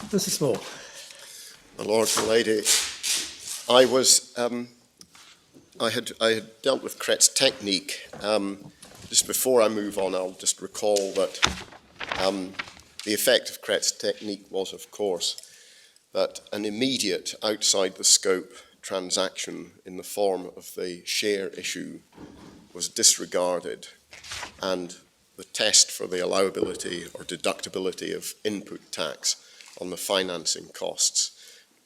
Mr. Small. My Lord and Lady, I had dealt with Kret's technique. Just before I move on, I'll just recall that the effect of Kret's technique was, of course, that an immediate outside the scope transaction in the form of the share issue was disregarded, and the test for the allowability or deductibility of input tax on the financing costs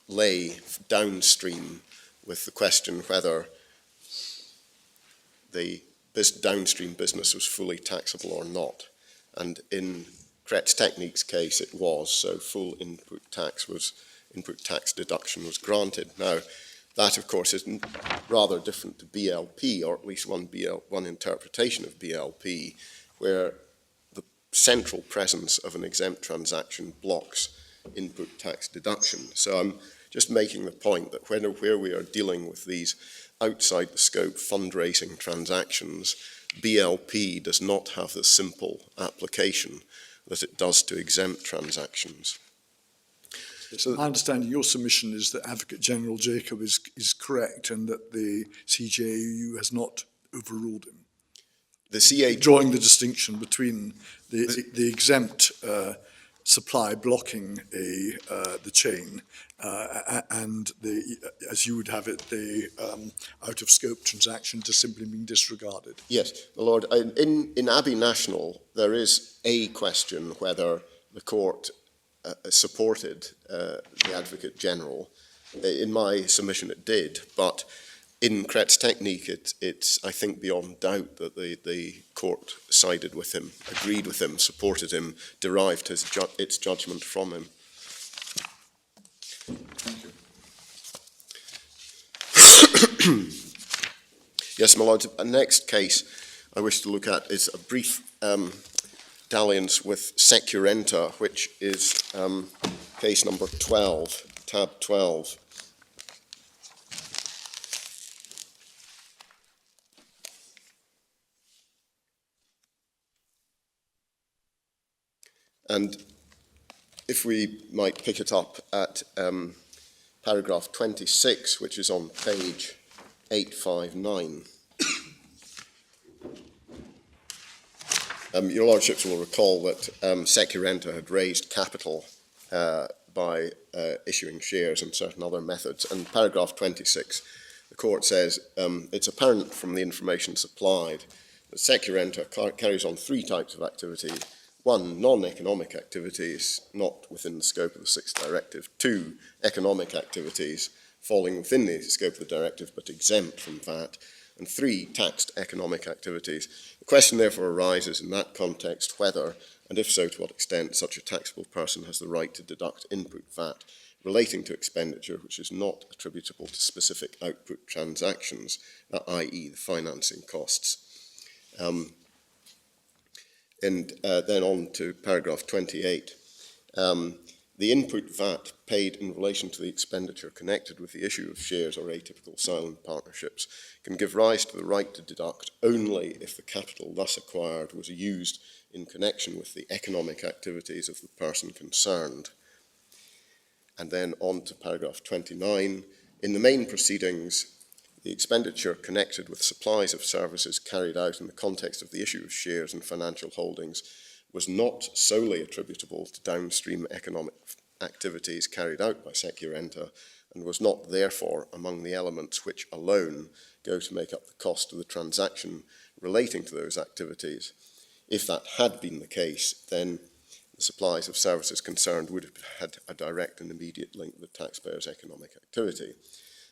lay downstream with the question whether the downstream business was fully taxable or not. And in Kret's technique's case, it was, so full input tax deduction was granted. Now, that, of course, is rather different to BLP, or at least one interpretation of BLP, where the central presence of an exempt transaction blocks input tax deduction. So I'm just making the point that where we are dealing with these outside the scope fundraising transactions, BLP does not have the simple application that it does to exempt transactions. So my understanding, your submission is that Advocate General Jacob is correct and that the CJAU has not overruled him. Drawing the distinction between the exempt supply blocking the chain and as you would have it, the out-of-scope transaction just simply being disregarded. Yes, my Lord. In Abbey National, there is a question whether the court supported the Advocate General. In my submission it did, but in Kret's technique it's I think beyond doubt that the court sided with him, agreed with him, supported him, derived its judgment from him. Thank you. Yes, my Lord, the next case I wish to look at is a brief dalliance with Securenta, which is case number 12, tab 12. And if we might pick it up at paragraph 26, which is on page 859. Your Lordships will recall that Securenta had raised capital by issuing shares and certain other methods. And paragraph 26, the court says, it's apparent from the information supplied that Securenta carries on three types of activity. One, non-economic activities not within the scope of the Sixth Directive. Two, economic activities falling within the scope of the directive but exempt from VAT. And three, taxed economic activities. The question therefore arises in that context whether, and if so to what extent, such a taxable person has the right to deduct input VAT relating to expenditure which is not attributable to specific output transactions, i.e. the financing costs. And then on to paragraph 28. The input VAT paid in relation to the expenditure connected with the issue of shares or atypical silent partnerships can give rise to the right to deduct only if the capital thus acquired was used in connection with the economic activities of the person concerned. And then on to paragraph 29. In the main proceedings, the expenditure connected with supplies of services carried out in the context of the issue of shares and financial holdings was not solely attributable to downstream economic activities carried out by Securenta and was not therefore among the elements which alone go to make up the cost of the transaction relating to those activities. If that had been the case, then the supplies of services concerned would have had a direct and immediate link with the taxpayer's economic activity.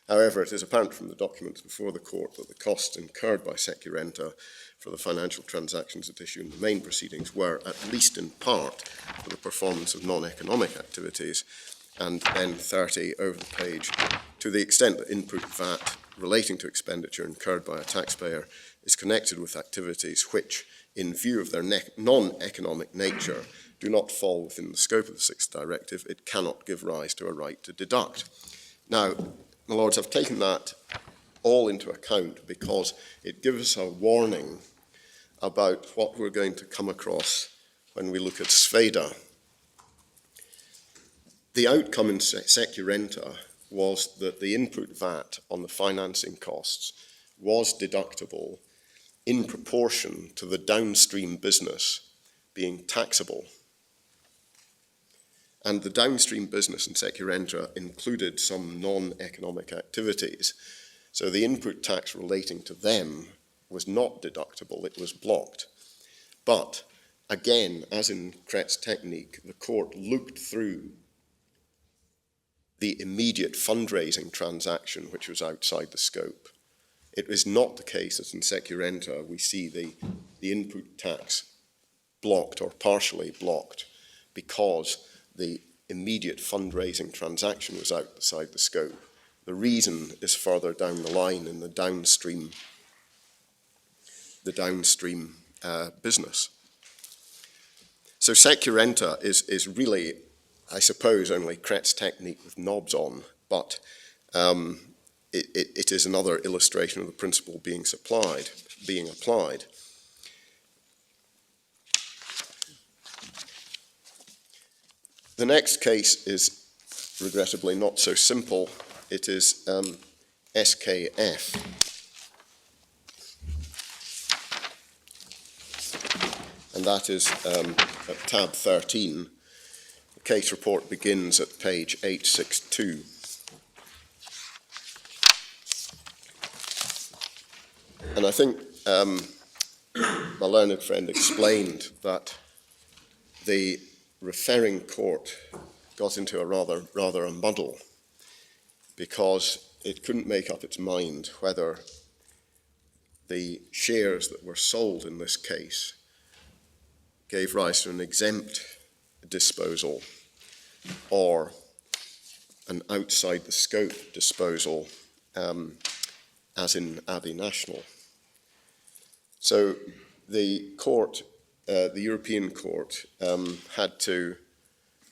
However, it is apparent from the documents before the court that the costs incurred by Securenta for the financial transactions at issue in the main proceedings were, at least in part, for the performance of non-economic activities. And then 30 over the page, to the extent that input VAT relating to expenditure incurred by a taxpayer is connected with activities which, in view of their non-economic nature, do not fall within the scope of the Sixth Directive, it cannot give rise to a right to deduct. Now, my Lords, I've taken that all into account because it gives us a warning about what we're going to come across when we look at Sveda. The outcome in securenta was that the input VAT on the financing costs was deductible in proportion to the downstream business being taxable. And the downstream business in securenta included some non-economic activities. So the input tax relating to them was not deductible, it was blocked. But again, as in Kretz technique, the court looked through the immediate fundraising transaction which was outside the scope. It was not the case as in securenta we see the input tax blocked or partially blocked because the immediate fundraising transaction was outside the scope. The reason is further down the line in the downstream business. So securenta is really, I suppose, only Kretz technique with knobs on, but it is another illustration of the principle being applied. The next case is regrettably not so simple. It is SKF. And that is at tab 13. The case report begins at page 862. And I think my learned friend explained that the referring court got into a rather a muddle because it couldn't make up its mind whether the shares that were sold in this case gave rise to an exempt disposal or an outside the scope disposal, as in Abbey National. So the court, the European court, had to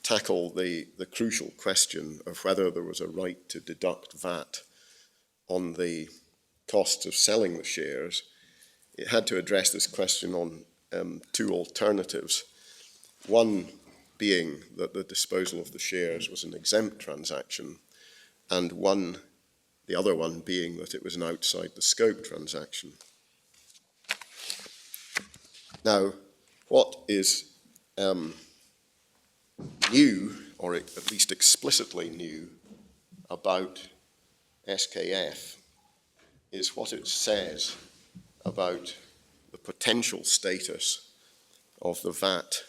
tackle the crucial question of whether there was a right to deduct VAT on the costs of selling the shares. It had to address this question on two alternatives. One being that the disposal of the shares was an exempt transaction, and the other one being that it was an outside the scope transaction. Now, what is new, or at least explicitly new, about SKF is what it says about the potential status of the VAT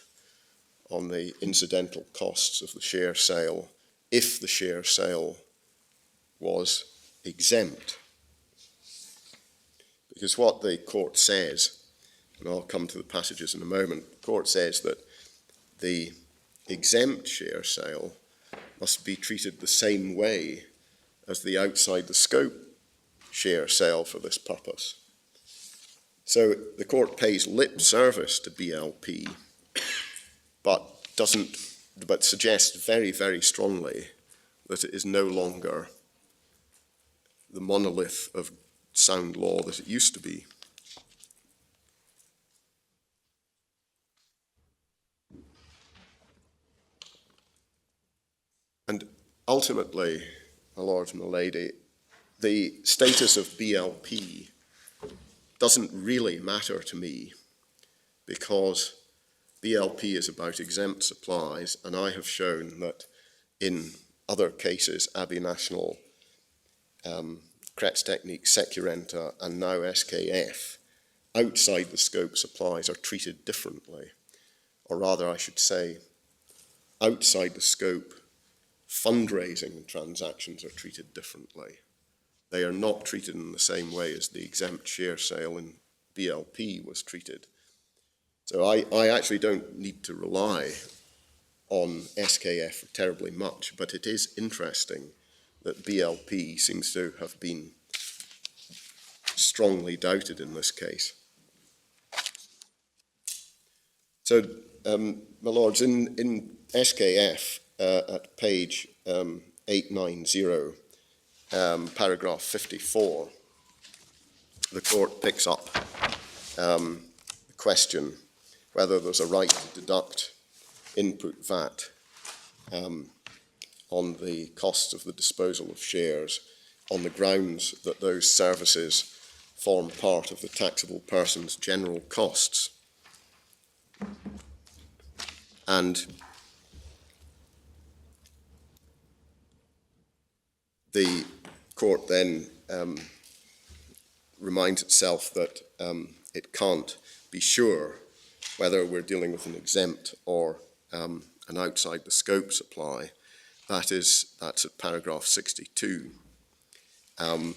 on the incidental costs of the share sale if the share sale was exempt. Because what the court says, and I'll come to the passages in a moment, the court says that the exempt share sale must be treated the same way as the outside the scope share sale for this purpose. So the court pays lip service to BLP, but suggests very, very strongly that it is no longer the monolith of sound law that it used to be. And ultimately, my lord and my lady, the status of BLP doesn't really matter to me because BLP is about exempt supplies, and I have shown that in other cases, Abbey National, Kretz Technique, Securenta, and now SKF, outside the scope supplies are treated differently. Or rather, I should say, outside the scope fundraising transactions are treated differently. They are not treated in the same way as the exempt share sale in BLP was treated. So I actually don't need to rely on SKF terribly much, but it is interesting that BLP seems to have been strongly doubted in this case. So, my lords, in SKF at page 890, paragraph 54, the court picks up the question whether there's a right to deduct input VAT on the costs of the disposal of shares on the grounds that those services form part of the taxable person's general costs. And the court then reminds itself that it can't be sure whether we're dealing with an exempt or an outside the scope supply. That's at paragraph 62. And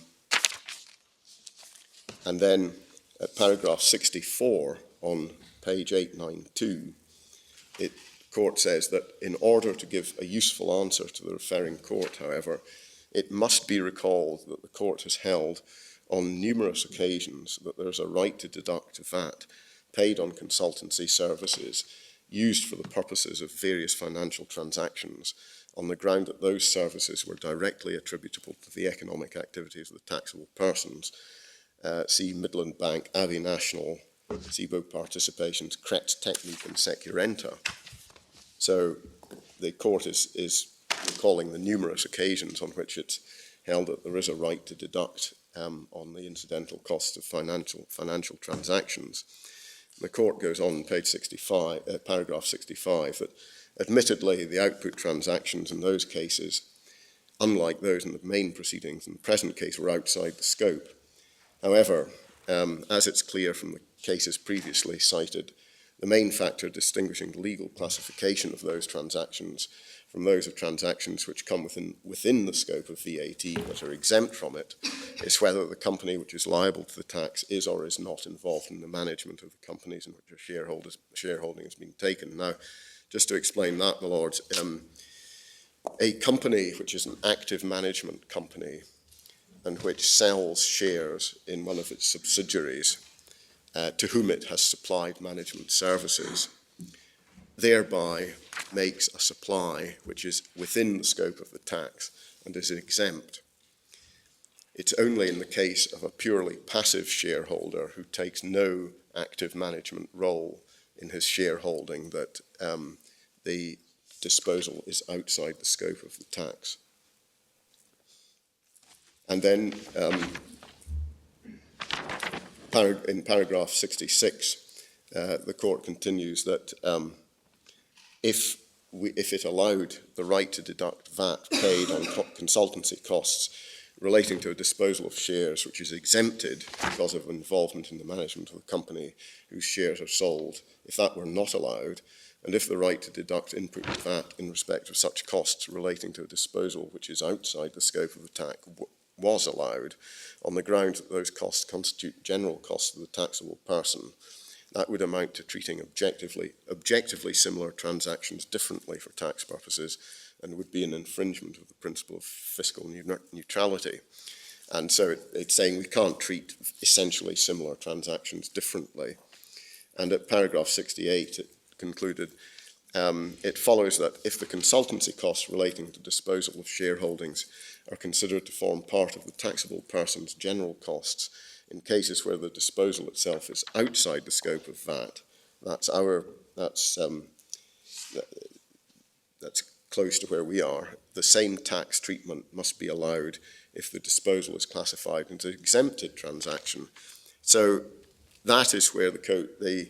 then at paragraph 64 on page 892, the court says that in order to give a useful answer to the referring court, however, it must be recalled that the court has held on numerous occasions that there's a right to deduct VAT paid on consultancy services used for the purposes of various financial transactions on the ground that those services were directly attributable to the economic activities of the taxable persons. See Midland Bank, Abbey National, SIBO Participations, Kretz Technique and Securenta. So the court is recalling the numerous occasions on which it's held that there is a right to deduct on the incidental costs of financial transactions. The court goes on page 65, paragraph 65, that admittedly the output transactions in those cases, unlike those in the main proceedings in the present case, were outside the scope. However, as it's clear from the cases previously cited, the main factor distinguishing the legal classification of those transactions from those of transactions which come within the scope of VAT but are exempt from it is whether the company which is liable to the tax is or is not involved in the management of the companies in which a shareholding has been taken. Now, just to explain that, my lords, a company which is an active management company and which sells shares in one of its subsidiaries to whom it has supplied management services, thereby makes a supply which is within the scope of the tax and is exempt. It's only in the case of a purely passive shareholder who takes no active management role in his shareholding that the disposal is outside the scope of the tax. And then in paragraph 66, the court continues that if it allowed the right to deduct VAT paid on consultancy costs relating to a disposal of shares which is exempted because of involvement in the management of the company whose shares are sold, if that were not allowed, and if the right to deduct input VAT in respect of such costs relating to a disposal which is outside the scope of the tax was allowed, on the ground that those costs constitute general costs of the taxable person, that would amount to treating objectively similar transactions differently for tax purposes and would be an infringement of the principle of fiscal neutrality. And so it's saying we can't treat essentially similar transactions differently. And at paragraph 68, it concluded, it follows that if the consultancy costs relating to disposal of shareholdings are considered to form part of the taxable person's general costs in cases where the disposal itself is outside the scope of VAT, that's close to where we are. The same tax treatment must be allowed if the disposal is classified as an exempted transaction. So that is where the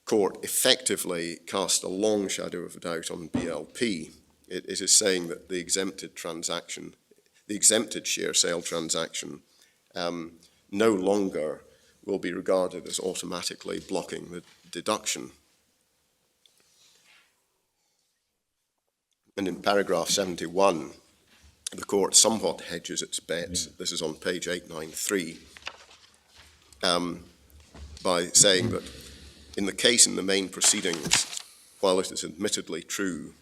court effectively cast a long shadow of doubt on BLP. It is saying that the exempted share sale transaction no longer will be regarded as automatically blocking the deduction. And in paragraph 71, the court somewhat hedges its bets. This is on page 893, by saying that in the case in the main proceedings, while it is admittedly true,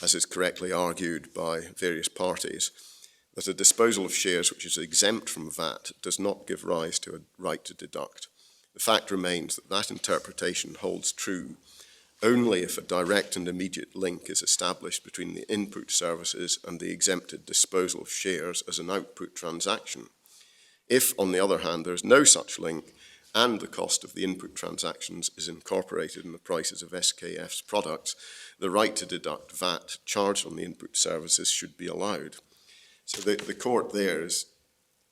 as is correctly argued by various parties, that a disposal of shares which is exempt from VAT does not give rise to a right to deduct, the fact remains that that interpretation holds true only if a direct and immediate link is established between the input services and the exempted disposal of shares as an output transaction. If, on the other hand, there is no such link, and the cost of the input transactions is incorporated in the prices of SKF's products, the right to deduct VAT charged on the input services should be allowed. So the court there is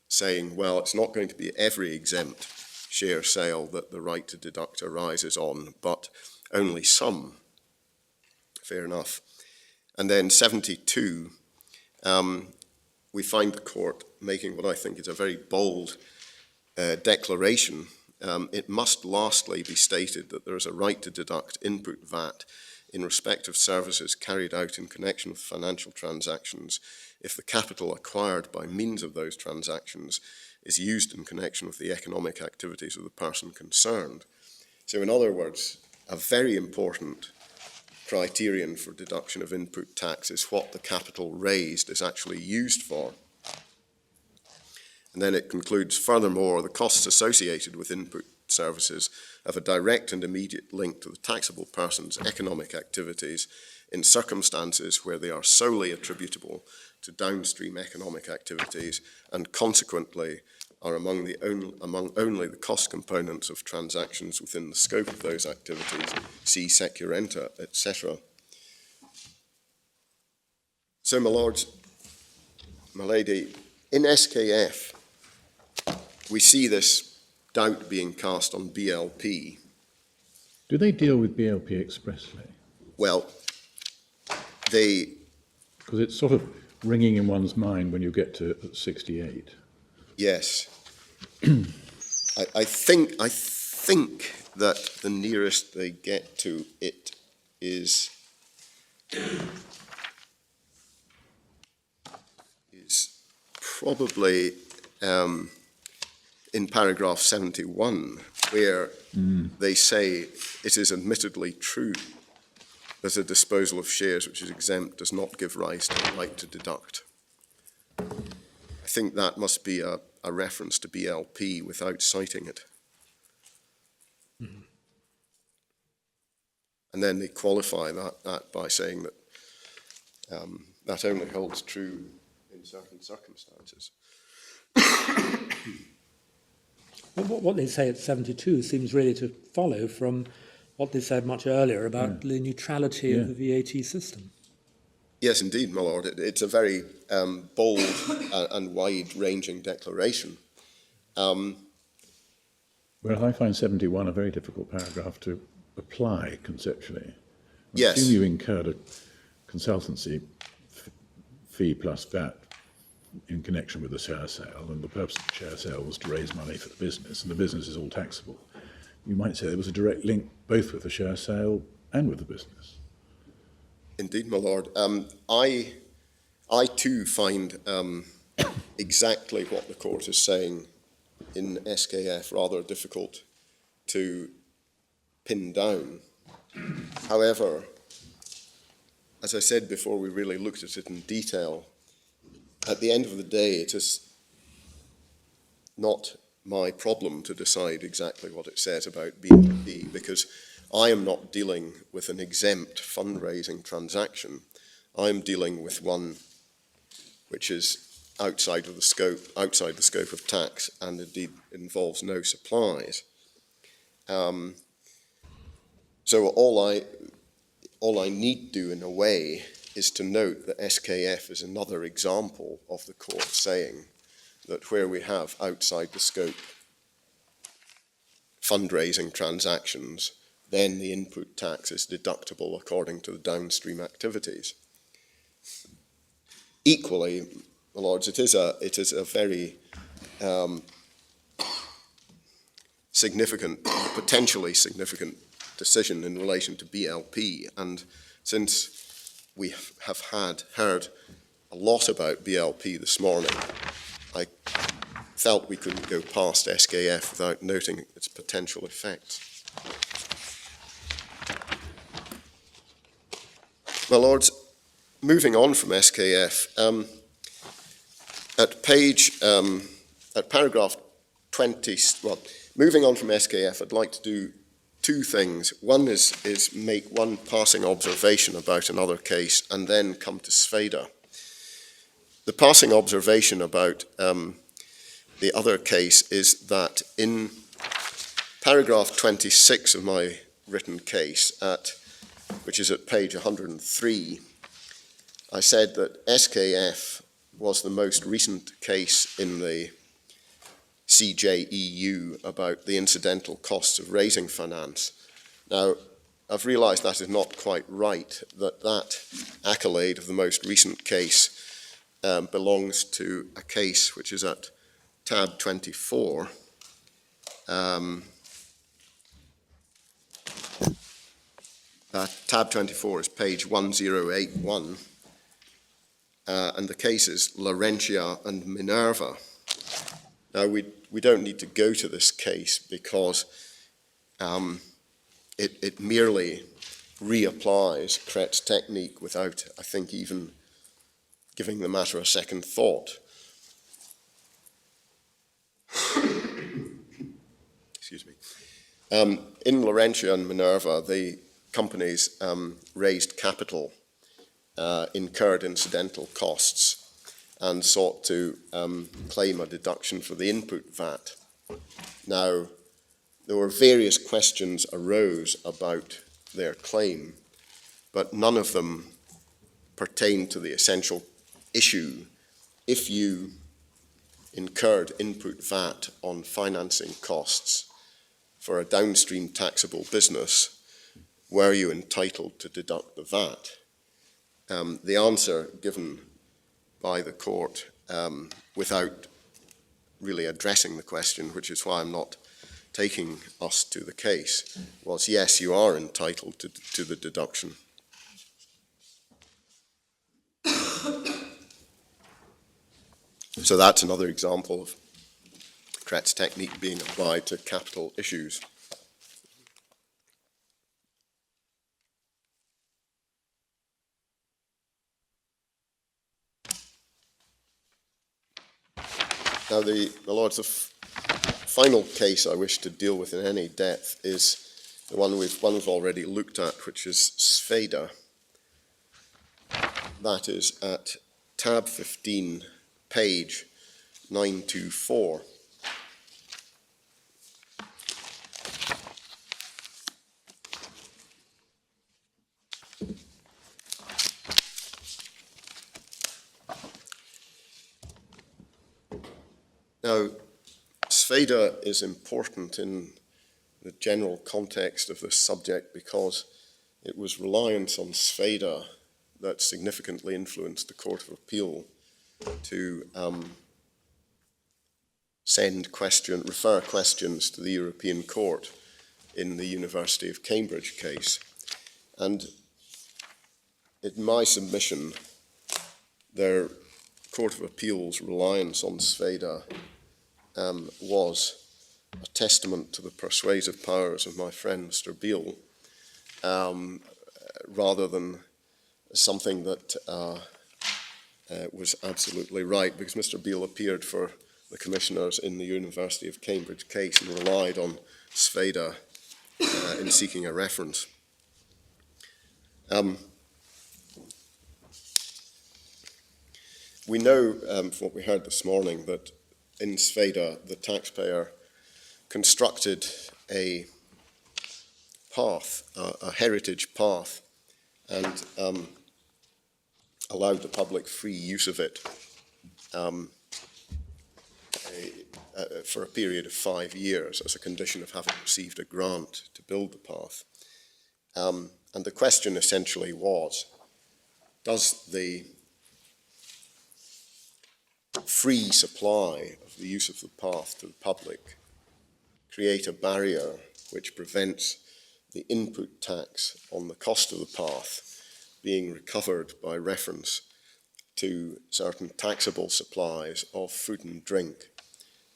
saying, well, it's not going to be every exempt share sale that the right to deduct arises on, but only some. Fair enough. And then 72, we find the court making what I think is a very bold declaration. It must lastly be stated that there is a right to deduct input VAT in respect of services carried out in connection with financial transactions if the capital acquired by means of those transactions is used in connection with the economic activities of the person concerned. So in other words, a very important criterion for deduction of input tax is what the capital raised is actually used for. And then it concludes, furthermore, the costs associated with input services have a direct and immediate link to the taxable person's economic activities in circumstances where they are solely attributable to downstream economic activities and consequently are among only the cost components of transactions within the scope of those activities, see securenta, etc. So, my lords, my lady, in SKF, we see this doubt being cast on BLP. Do they deal with BLP expressly? Well, they... Because it's sort of ringing in one's mind when you get to 68. Yes. I think that the nearest they get to it is probably in paragraph 71, where they say it is admittedly true that a disposal of shares which is exempt does not give rise to the right to deduct. I think that must be a reference to BLP without citing it. Mm-hmm. And then they qualify that by saying that that only holds true in certain circumstances. What they say at 72 seems really to follow from what they said much earlier about the neutrality of the VAT system. Yes, indeed, my lord. It's a very bold and wide-ranging declaration. Well, I find 71 a very difficult paragraph to apply conceptually. Yes. I assume you incurred a consultancy fee plus VAT in connection with the share sale, and the purpose of the share sale was to raise money for the business, and the business is all taxable. You might say there was a direct link both with the share sale and with the business. Indeed, my lord. I too find exactly what the court is saying in SKF rather difficult to pin down. However, as I said before we really looked at it in detail, at the end of the day, it is not my problem to decide exactly what it says about BLP, because I am not dealing with an exempt fundraising transaction. I'm dealing with one which is outside the scope of tax, and indeed involves no supplies. So all I need do in a way is to note that SKF is another example of the court saying that where we have outside the scope fundraising transactions, then the input tax is deductible according to the downstream activities. Equally, my lords, it is a very significant, potentially significant decision in relation to BLP, and since we have heard a lot about BLP this morning, I felt we couldn't go past SKF without noting its potential effects. My lords, moving on from SKF, at paragraph 20, well, moving on from SKF, I'd like to do two things. One is make one passing observation about another case and then come to Sveda. The passing observation about the other case is that in paragraph 26 of my written case, which is at page 103, I said that SKF was the most recent case in the CJEU about the incidental costs of raising finance. Now, I've realised that is not quite right, that accolade of the most recent case belongs to a case which is at tab 24. Tab 24 is page 1081, and the case is Laurentia and Minerva. Now, we don't need to go to this case because it merely reapplies Kret's technique without, I think, even giving the matter a second thought. Excuse me. In Laurentia and Minerva, the companies raised capital, incurred incidental costs, and sought to claim a deduction for the input VAT. Now, there were various questions arose about their claim, but none of them pertained to the essential issue. If you incurred input VAT on financing costs for a downstream taxable business, were you entitled to deduct the VAT? The answer given by the court, without really addressing the question, which is why I'm not taking us to the case, was yes, you are entitled to the deduction. So that's another example of Kret's technique being applied to capital issues. Now, the Lords, the final case I wish to deal with in any depth is the one we've already looked at, which is Sveda. That is at tab 15, page 924. Now, Sveda is important in the general context of this subject because it was reliance on Sveda that significantly influenced the Court of Appeal to refer questions to the European Court in the University of Cambridge case. And in my submission, their Court of Appeal's reliance on Sveda was a testament to the persuasive powers of my friend Mr. Beale, rather than something that was absolutely right, because Mr. Beale appeared for the commissioners in the University of Cambridge case and relied on Sveda in seeking a reference. We know from what we heard this morning that in Sveda, the taxpayer constructed a path, a heritage path, and allowed the public free use of it for a period of 5 years as a condition of having received a grant to build the path. And the question essentially was, does the free supply of the use of the path to the public create a barrier which prevents the input tax on the cost of the path being recovered by reference to certain taxable supplies of food and drink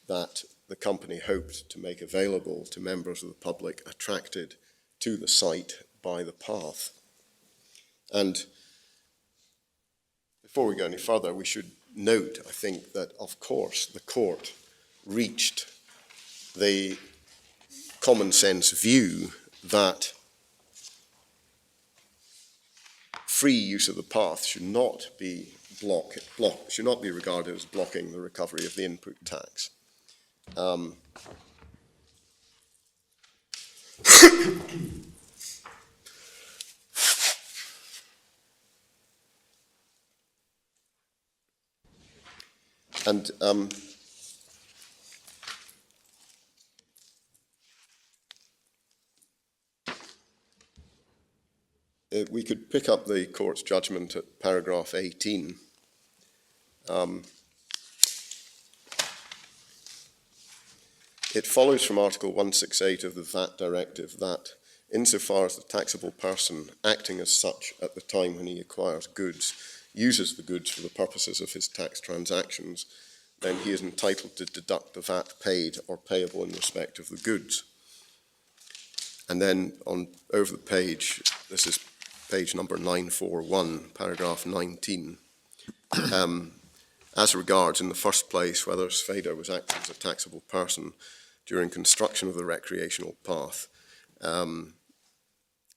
that the company hoped to make available to members of the public attracted to the site by the path. And before we go any further, we should note, I think, that of course the court reached the common sense view that free use of the path should not be should not be regarded as blocking the recovery of the input tax. And we could pick up the court's judgment at paragraph 18. It follows from Article 168 of the VAT Directive that insofar as the taxable person acting as such at the time when he acquires goods uses the goods for the purposes of his tax transactions, then he is entitled to deduct the VAT paid or payable in respect of the goods. And then on over the page, this is page number 941, paragraph 19. As regards, in the first place, whether Sveda was acting as a taxable person during construction of the recreational path,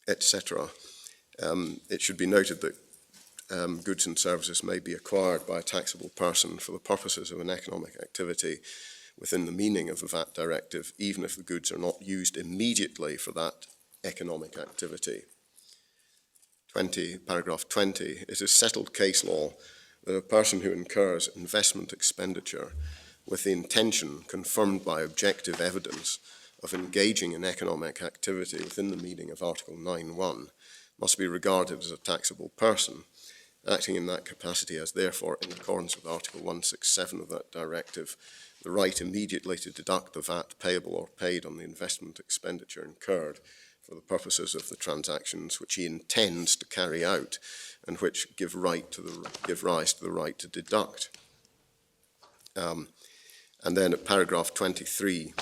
etc., it should be noted that goods and services may be acquired by a taxable person for the purposes of an economic activity within the meaning of the VAT Directive, even if the goods are not used immediately for that economic activity. Paragraph 20, it is settled case law that a person who incurs investment expenditure with the intention, confirmed by objective evidence, of engaging in economic activity within the meaning of Article 9.1 must be regarded as a taxable person, acting in that capacity as therefore, in accordance with Article 167 of that directive, the right immediately to deduct the VAT payable or paid on the investment expenditure incurred for the purposes of the transactions which he intends to carry out and which give rise to the right to deduct. And then at paragraph 23,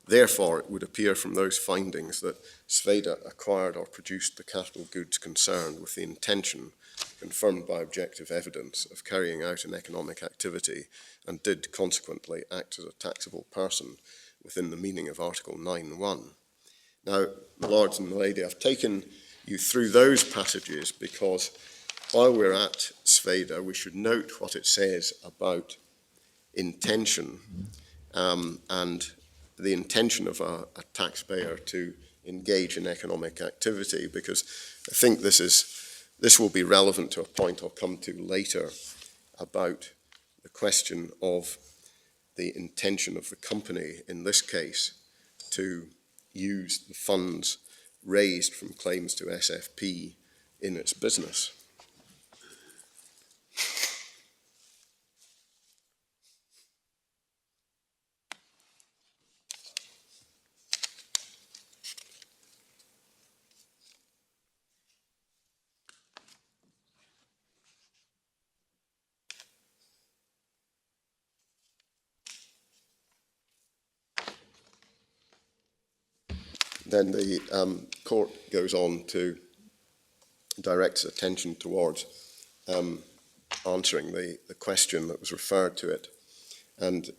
therefore it would appear from those findings that Sveda acquired or produced the capital goods concerned with the intention, confirmed by objective evidence, of carrying out an economic activity and did consequently act as a taxable person within the meaning of Article 9.1. Now, Lords and Lady, I've taken you through those passages because while we're at Sveda, we should note what it says about intention and the intention of a taxpayer to engage in economic activity, because I think this will be relevant to a point I'll come to later about the question of the intention of the company, in this case, to use the funds raised from claims to SFP in its business. Then the court goes on to direct its attention towards answering the question that was referred to it. And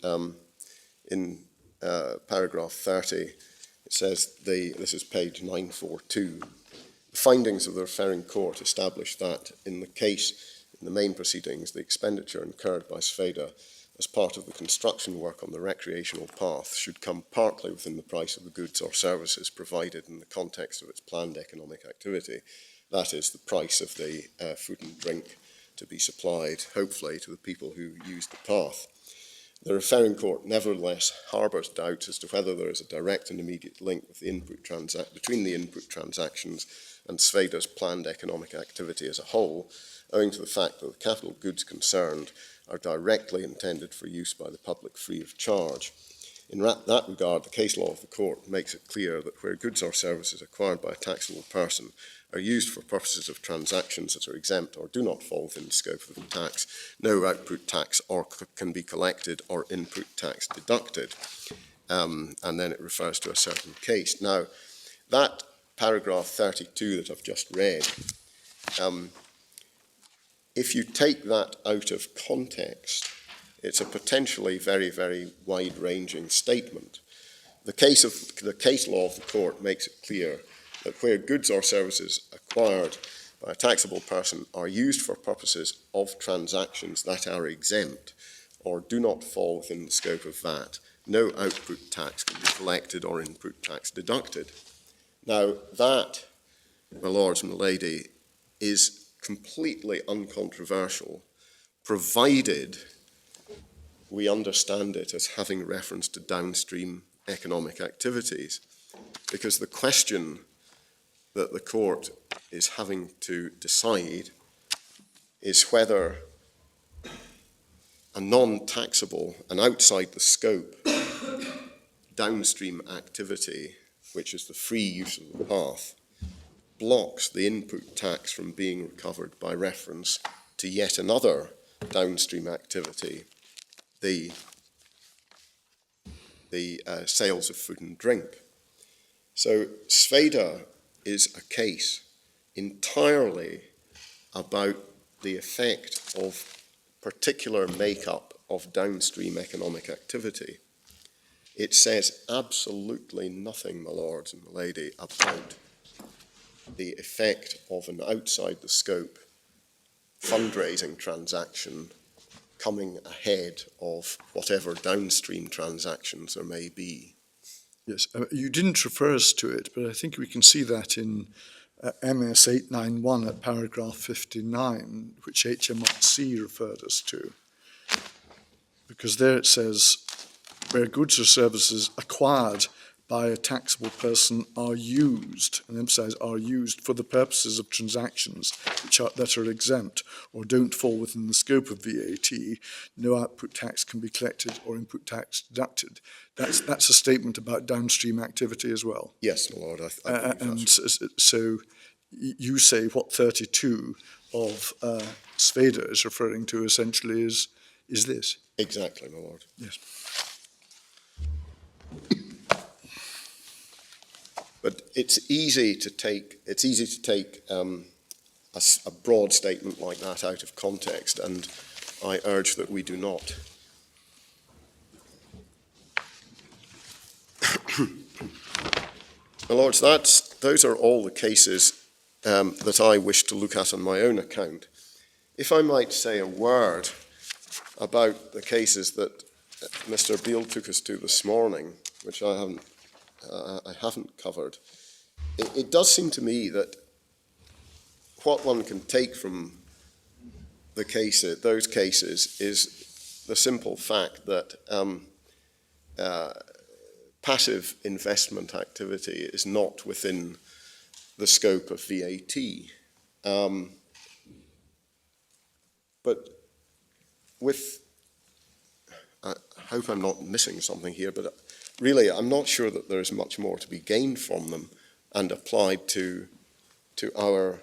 in paragraph 30, it says, this is page 942, the findings of the referring court establish that in the main proceedings, the expenditure incurred by Sveda as part of the construction work on the recreational path should come partly within the price of the goods or services provided in the context of its planned economic activity. That is, the price of the food and drink to be supplied, hopefully, to the people who use the path. The referring court nevertheless harbours doubts as to whether there is a direct and immediate link with the between the input transactions and Sveda's planned economic activity as a whole, owing to the fact that the capital goods concerned are directly intended for use by the public free of charge. In that regard, the case law of the court makes it clear that where goods or services acquired by a taxable person are used for purposes of transactions that are exempt or do not fall within the scope of the tax, no output tax can be collected or input tax deducted. And then it refers to a certain case. Now, that paragraph 32 that I've just read, if you take that out of context, it's a potentially very, very wide-ranging statement. The case law of the court makes it clear that where goods or services acquired by a taxable person are used for purposes of transactions that are exempt or do not fall within the scope of VAT, no output tax can be collected or input tax deducted. Now, that, my lords and my lady, is completely uncontroversial, provided we understand it as having reference to downstream economic activities. Because the question that the court is having to decide is whether a non-taxable and outside the scope downstream activity, which is the free use of the path, blocks the input tax from being recovered by reference to yet another downstream activity, the sales of food and drink. So Sveda is a case entirely about the effect of particular makeup of downstream economic activity. It says absolutely nothing, my lords and my lady, about the effect of an outside the scope fundraising transaction coming ahead of whatever downstream transactions there may be. Yes, you didn't refer us to it, but I think we can see that in MS 891 at paragraph 59, which HMRC referred us to. Because there it says, where goods or services acquired by a taxable person are used, and emphasize are used for the purposes of transactions that are exempt or don't fall within the scope of VAT, no output tax can be collected or input tax deducted. That's a statement about downstream activity as well. Yes, my lord, I believe And that's right. so you say what 32 of Sveda is referring to essentially is this. Exactly, my lord. Yes. But it's easy to take a broad statement like that out of context, and I urge that we do not. My lords, those are all the cases that I wish to look at on my own account. If I might say a word about the cases that Mr. Beale took us to this morning, which I haven't covered, it does seem to me that what one can take from those cases is the simple fact that passive investment activity is not within the scope of VAT. But I hope I'm not missing something here, but really I'm not sure that there's much more to be gained from them and applied to our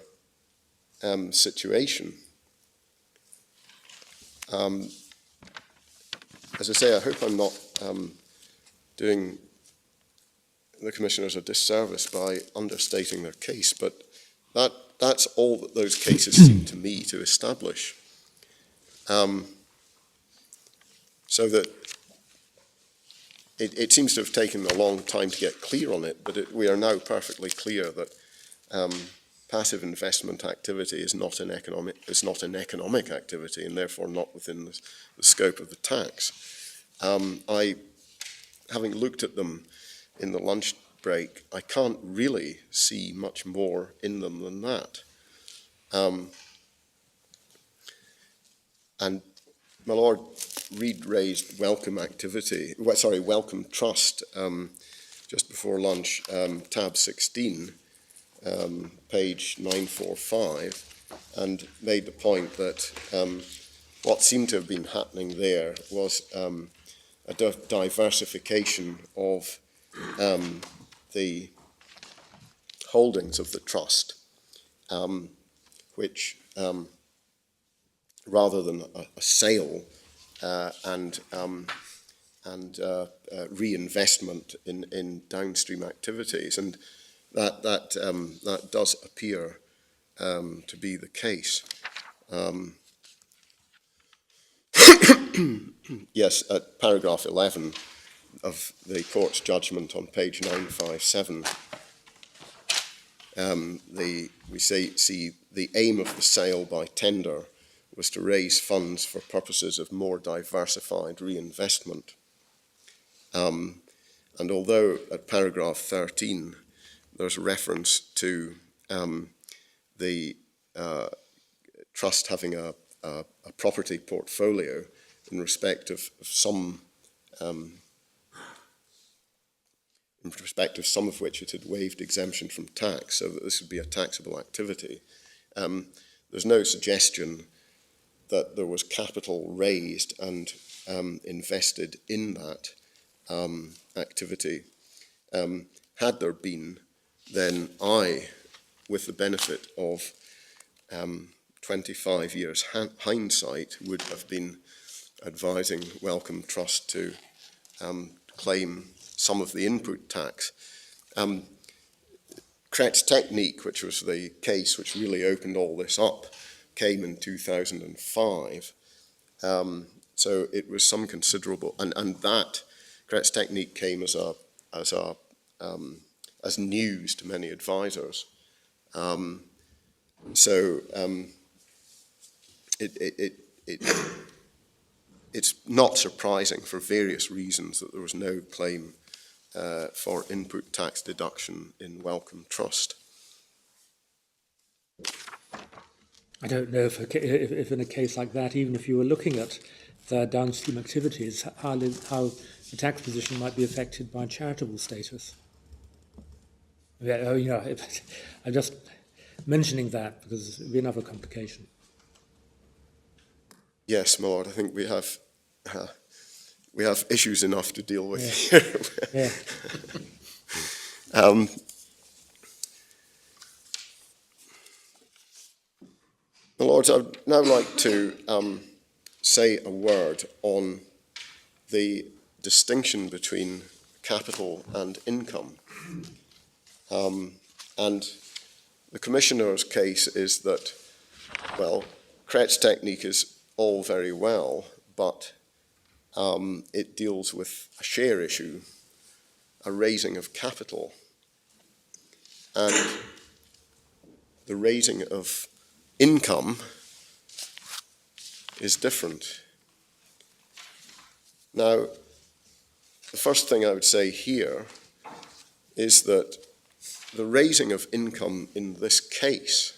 situation. As I say, I hope I'm not doing the commissioners a disservice by understating their case, but that's all that those cases seem to me to establish. So that it seems to have taken a long time to get clear on it, but we are now perfectly clear that passive investment activity is not an economic activity, and therefore not within the scope of the tax. Having looked at them in the lunch break, I can't really see much more in them than that. And my Lord Reid raised welcome trust just before lunch, tab 16, page 945, and made the point that what seemed to have been happening there was a diversification of the holdings of the trust, which rather than a sale and reinvestment in downstream activities, and that does appear to be the case. Yes, at paragraph 11 of the court's judgment on page 957, we see the aim of the sale by tender was to raise funds for purposes of more diversified reinvestment. And although at paragraph 13 there's reference to the trust having a property portfolio in respect of some of which it had waived exemption from tax, so that this would be a taxable activity. There's no suggestion that there was capital raised and invested in that activity. Had there been, then I, with the benefit of 25 years hindsight, would have been advising Wellcome Trust to claim some of the input tax. Kretz Technique, which was the case which really opened all this up, came in 2005. So it was some considerable, and that Kretz Technique came as news to many advisors. It's not surprising for various reasons that there was no claim for input tax deduction in Wellcome Trust. I don't know if in a case like that, even if you were looking at the downstream activities, how the tax position might be affected by charitable status. Yeah, I'm just mentioning that because it would be another complication. Yes, my lord, I think we have issues enough to deal with here. Yeah. My lords, I'd now like to say a word on the distinction between capital and income. And the Commissioner's case is that, well, Kretz Technique is all very well, but it deals with a share issue, a raising of capital, and the raising of income is different. Now, the first thing I would say here is that the raising of income in this case,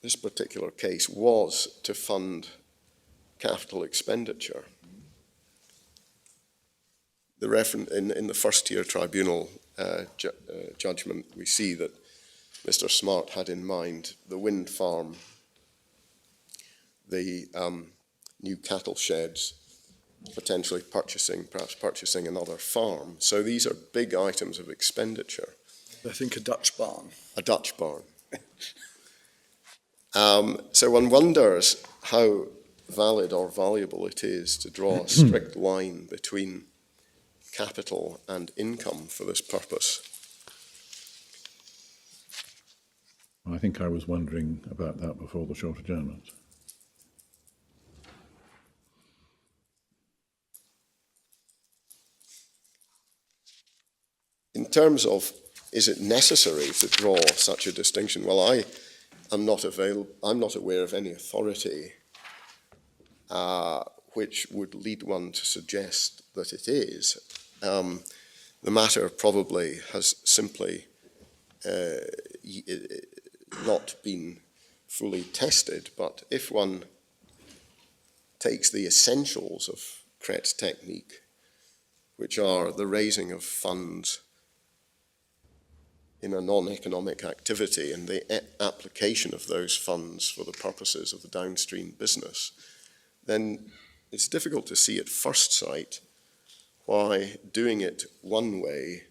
this particular case, was to fund capital expenditure. The reference in the first-tier tribunal judgment, we see that Mr. Smart had in mind the wind farm, the new cattle sheds, potentially perhaps purchasing another farm. So these are big items of expenditure. I think a Dutch barn. A Dutch barn. So one wonders how valid or valuable it is to draw a strict line between capital and income for this purpose. I think I was wondering about that before the short adjournment. In terms of, is it necessary to draw such a distinction? Well, I'm not aware of any authority which would lead one to suggest that it is. The matter probably has simply not been fully tested, but if one takes the essentials of Kretz Technique, which are the raising of funds in a non-economic activity and the application of those funds for the purposes of the downstream business, then it's difficult to see at first sight why doing it one way,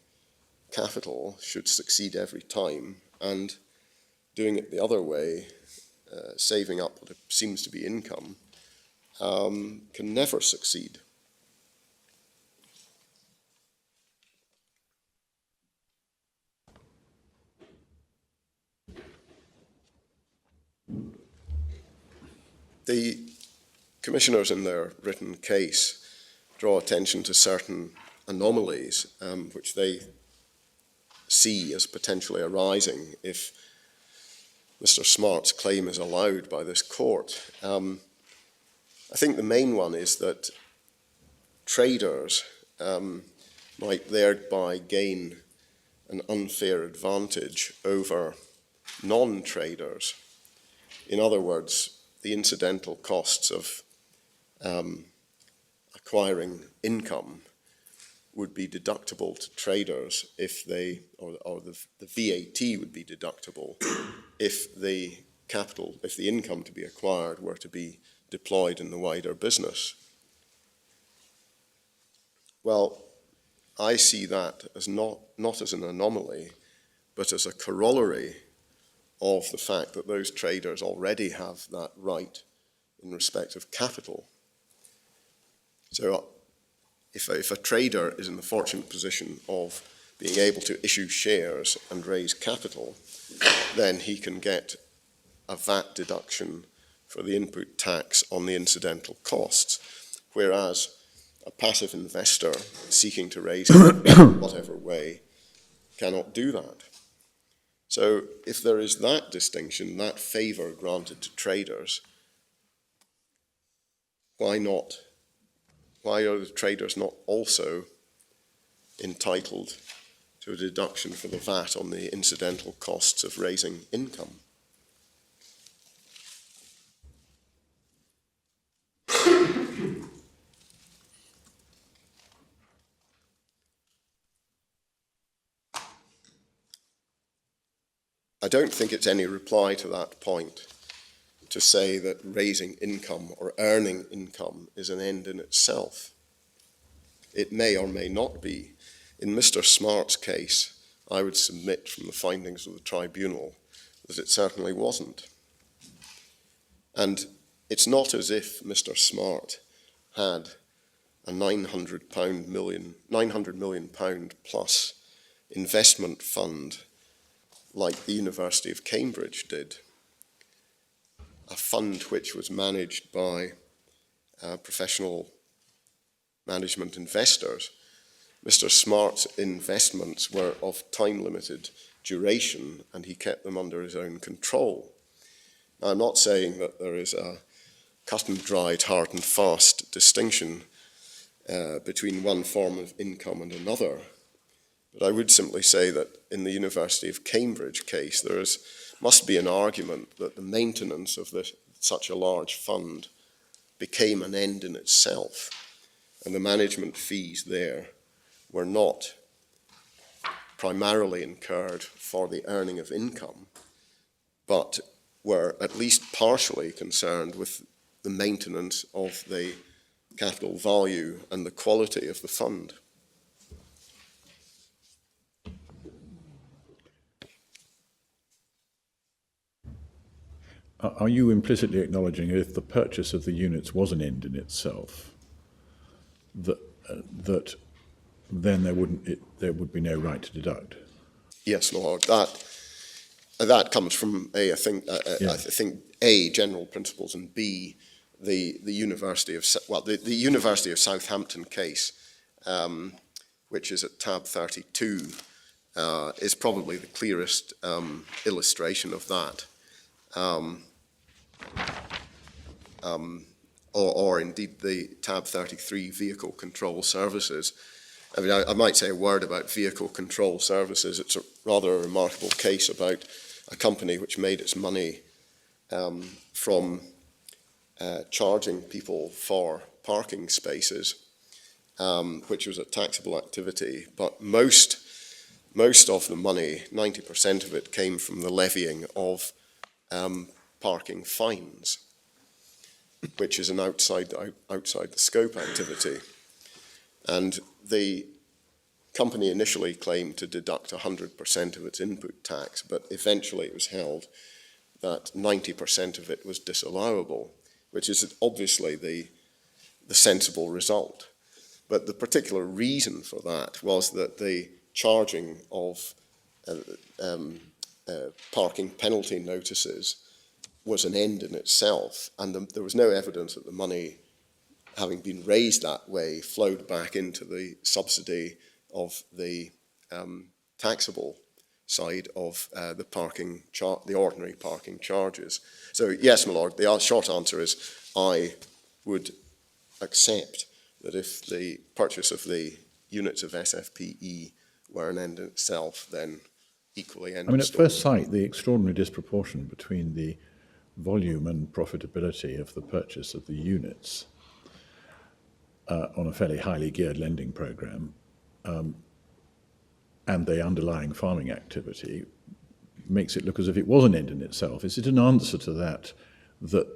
capital, should succeed every time, and doing it the other way, saving up what seems to be income, can never succeed. The commissioners in their written case draw attention to certain anomalies which they see as potentially arising if Mr. Smart's claim is allowed by this court. I think the main one is that traders might thereby gain an unfair advantage over non-traders. In other words, the incidental costs of acquiring income would be deductible to traders if they, or the VAT would be deductible if the capital, if the income to be acquired were to be deployed in the wider business. Well, I see that as not as an anomaly, but as a corollary of the fact that those traders already have that right in respect of capital. So if a trader is in the fortunate position of being able to issue shares and raise capital, then he can get a VAT deduction for the input tax on the incidental costs, whereas a passive investor seeking to raise capital in whatever way cannot do that. So if there is that distinction, that favour granted to traders, why not? Why are the traders not also entitled to a deduction for the VAT on the incidental costs of raising income? I don't think it's any reply to that point to say that raising income or earning income is an end in itself. It may or may not be. In Mr. Smart's case, I would submit from the findings of the tribunal that it certainly wasn't. And it's not as if Mr. Smart had a £900 million plus investment fund like the University of Cambridge did, a fund which was managed by professional management investors. Mr. Smart's investments were of time-limited duration, and he kept them under his own control. Now, I'm not saying that there is a cut-and-dried, hard and fast distinction between one form of income and another, but I would simply say that in the University of Cambridge case, there must be an argument that the maintenance of such a large fund became an end in itself, and the management fees there were not primarily incurred for the earning of income, but were at least partially concerned with the maintenance of the capital value and the quality of the fund. Are you implicitly acknowledging if the purchase of the units was an end in itself, that then there would be no right to deduct? Yes, Lord. That comes from I think A, general principles, and B, the University of the University of Southampton case, which is at tab 32, is probably the clearest illustration of that. Or indeed the tab 33 vehicle control services. I mean, I might say a word about vehicle control services. It's a rather remarkable case about a company which made its money from charging people for parking spaces, which was a taxable activity. But most of the money, 90% of it, came from the levying of parking fines, which is an outside the scope activity. And the company initially claimed to deduct 100% of its input tax, but eventually it was held that 90% of it was disallowable, which is obviously the sensible result. But the particular reason for that was that the charging of parking penalty notices was an end in itself, and there was no evidence that the money, having been raised that way, flowed back into the subsidy of the taxable side of the ordinary parking charges. So yes, my lord, the short answer is I would accept that if the purchase of the units of SFPE were an end in itself, then equally end I mean, of at story. first sight, the extraordinary disproportion between the volume and profitability of the purchase of the units on a fairly highly geared lending program and the underlying farming activity makes it look as if it was an end in itself. Is it an answer to that the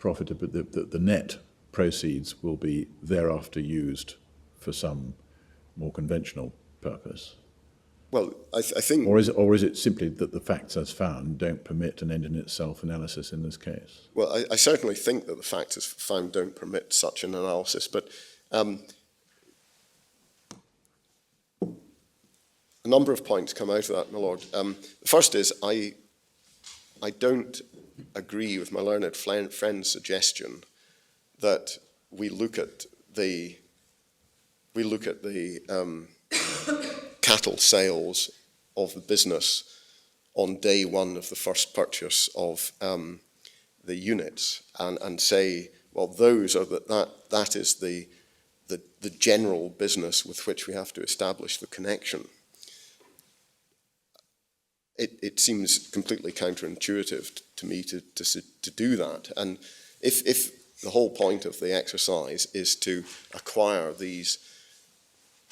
the net proceeds will be thereafter used for some more conventional purpose? Well, I think... Or is it simply that the facts as found don't permit an end in itself analysis in this case? Well, I certainly think that the facts as found don't permit such an analysis, but a number of points come out of that, my lord. The first is I don't agree with my learned friend's suggestion that we look at the cattle sales of the business on day one of the first purchase of the units and say, well, those are that is the general business with which we have to establish the connection. It seems completely counterintuitive to me to do that. And if the whole point of the exercise is to acquire these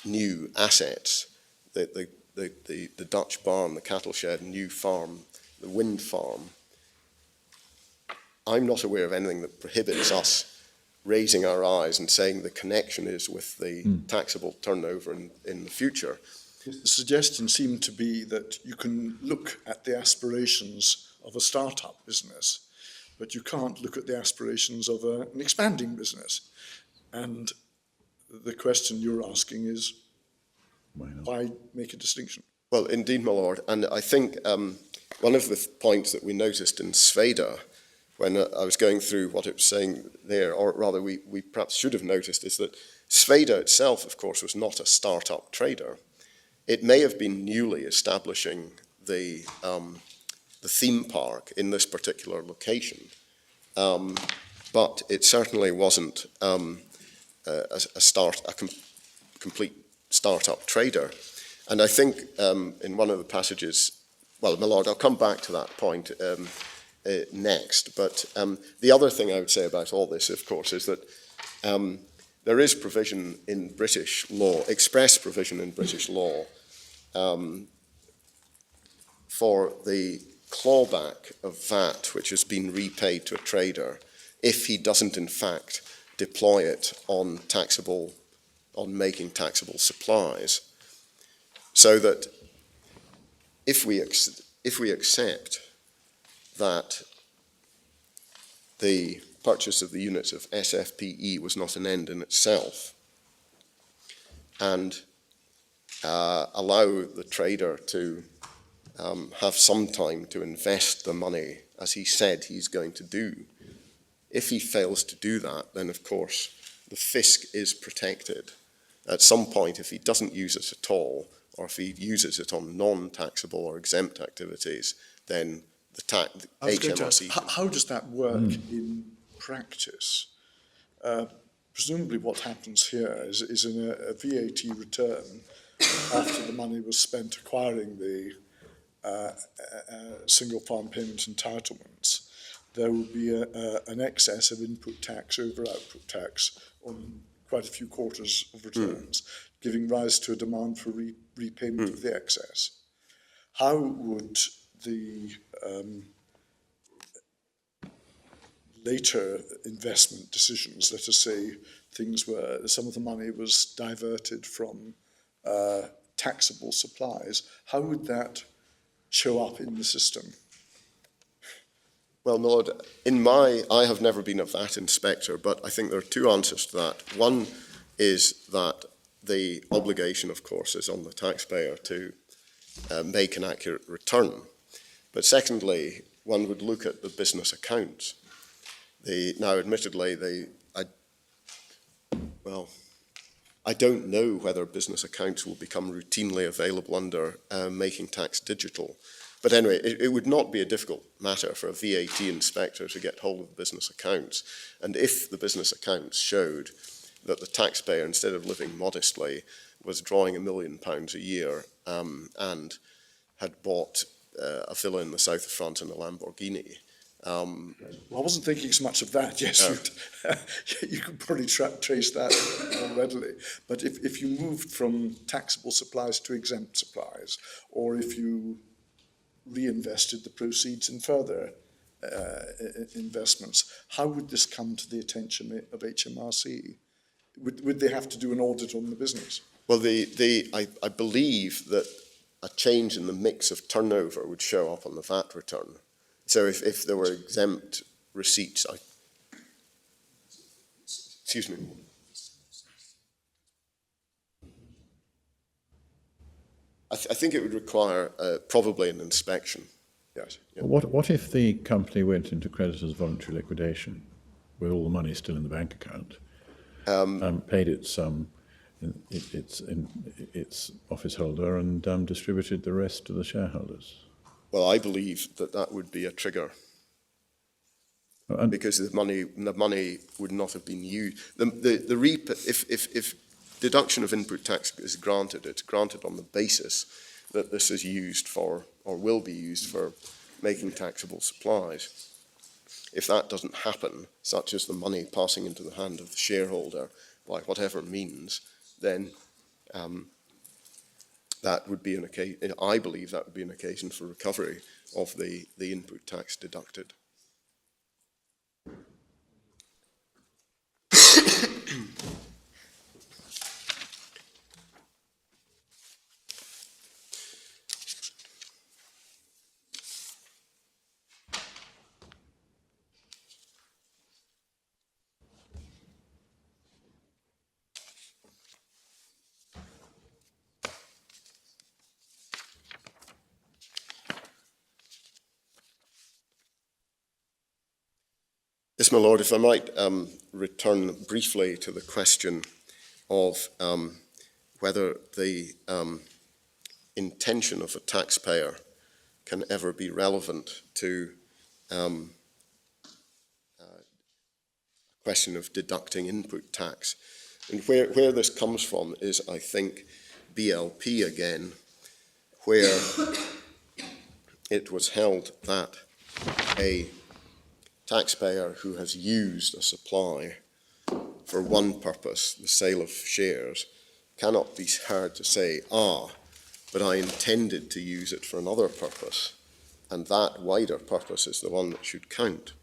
new assets, the Dutch barn, the cattle shed, new farm, the wind farm, I'm not aware of anything that prohibits us raising our eyes and saying the connection is with the taxable turnover in the future. The suggestion seemed to be that you can look at the aspirations of a startup business, but you can't look at the aspirations of an expanding business. And the question you're asking is, why make a distinction? Well, indeed, my lord. And I think one of the points that we noticed in Sveda, when I was going through what it was saying there, or rather we perhaps should have noticed, is that Sveda itself, of course, was not a startup trader. It may have been newly establishing the theme park in this particular location, but it certainly wasn't complete startup trader. And I think in one of the passages, well, my lord, I'll come back to that point next, but the other thing I would say about all this, of course, is that there is provision in British law, express provision in British law, for the clawback of VAT which has been repaid to a trader if he doesn't in fact deploy it on making taxable supplies. So that if we accept that the purchase of the units of SFPE was not an end in itself, and allow the trader to have some time to invest the money as he said he's going to do. If he fails to do that, then of course the fisc is protected. At some point, if he doesn't use it at all, or if he uses it on non-taxable or exempt activities, then the HMRC... How does that work in practice? Presumably what happens here is in a VAT return, after the money was spent acquiring the single farm payment entitlements, there will be an excess of input tax over output tax on quite a few quarters of returns, giving rise to a demand for repayment of the excess. How would the later investment decisions, let us say things where some of the money was diverted from taxable supplies, how would that show up in the system? Well, my lord, I have never been a VAT inspector, but I think there are two answers to that. One is that the obligation, of course, is on the taxpayer to make an accurate return. But secondly, one would look at the business accounts. Now, admittedly, I don't know whether business accounts will become routinely available under Making Tax Digital. But anyway, it would not be a difficult matter for a VAT inspector to get hold of the business accounts. And if the business accounts showed that the taxpayer, instead of living modestly, was drawing £1 million a year and had bought a villa in the south of France and a Lamborghini. Well, I wasn't thinking so much of that. Yes, you could probably trace that more readily. But if you moved from taxable supplies to exempt supplies, or if you reinvested the proceeds in further investments, how would this come to the attention of HMRC? Would they have to do an audit on the business? Well, I believe that a change in the mix of turnover would show up on the VAT return. So if there were exempt receipts, excuse me. I think it would require probably an inspection. Yes. Yeah. What if the company went into creditors' voluntary liquidation with all the money still in the bank account, paid its office holder and distributed the rest to the shareholders? Well, I believe that would be a trigger, because the money would not have been used. If deduction of input tax is granted, it's granted on the basis that this is used for, or will be used for, making taxable supplies. If that doesn't happen, such as the money passing into the hand of the shareholder by whatever means, then that would be an occasion. I believe that would be an occasion for recovery of the input tax deducted. Yes, my Lord, if I might return briefly to the question of whether the intention of a taxpayer can ever be relevant to a question of deducting input tax. And where this comes from is, I think, BLP again, where it was held that a taxpayer who has used a supply for one purpose, the sale of shares, cannot be heard to say, but I intended to use it for another purpose, and that wider purpose is the one that should count.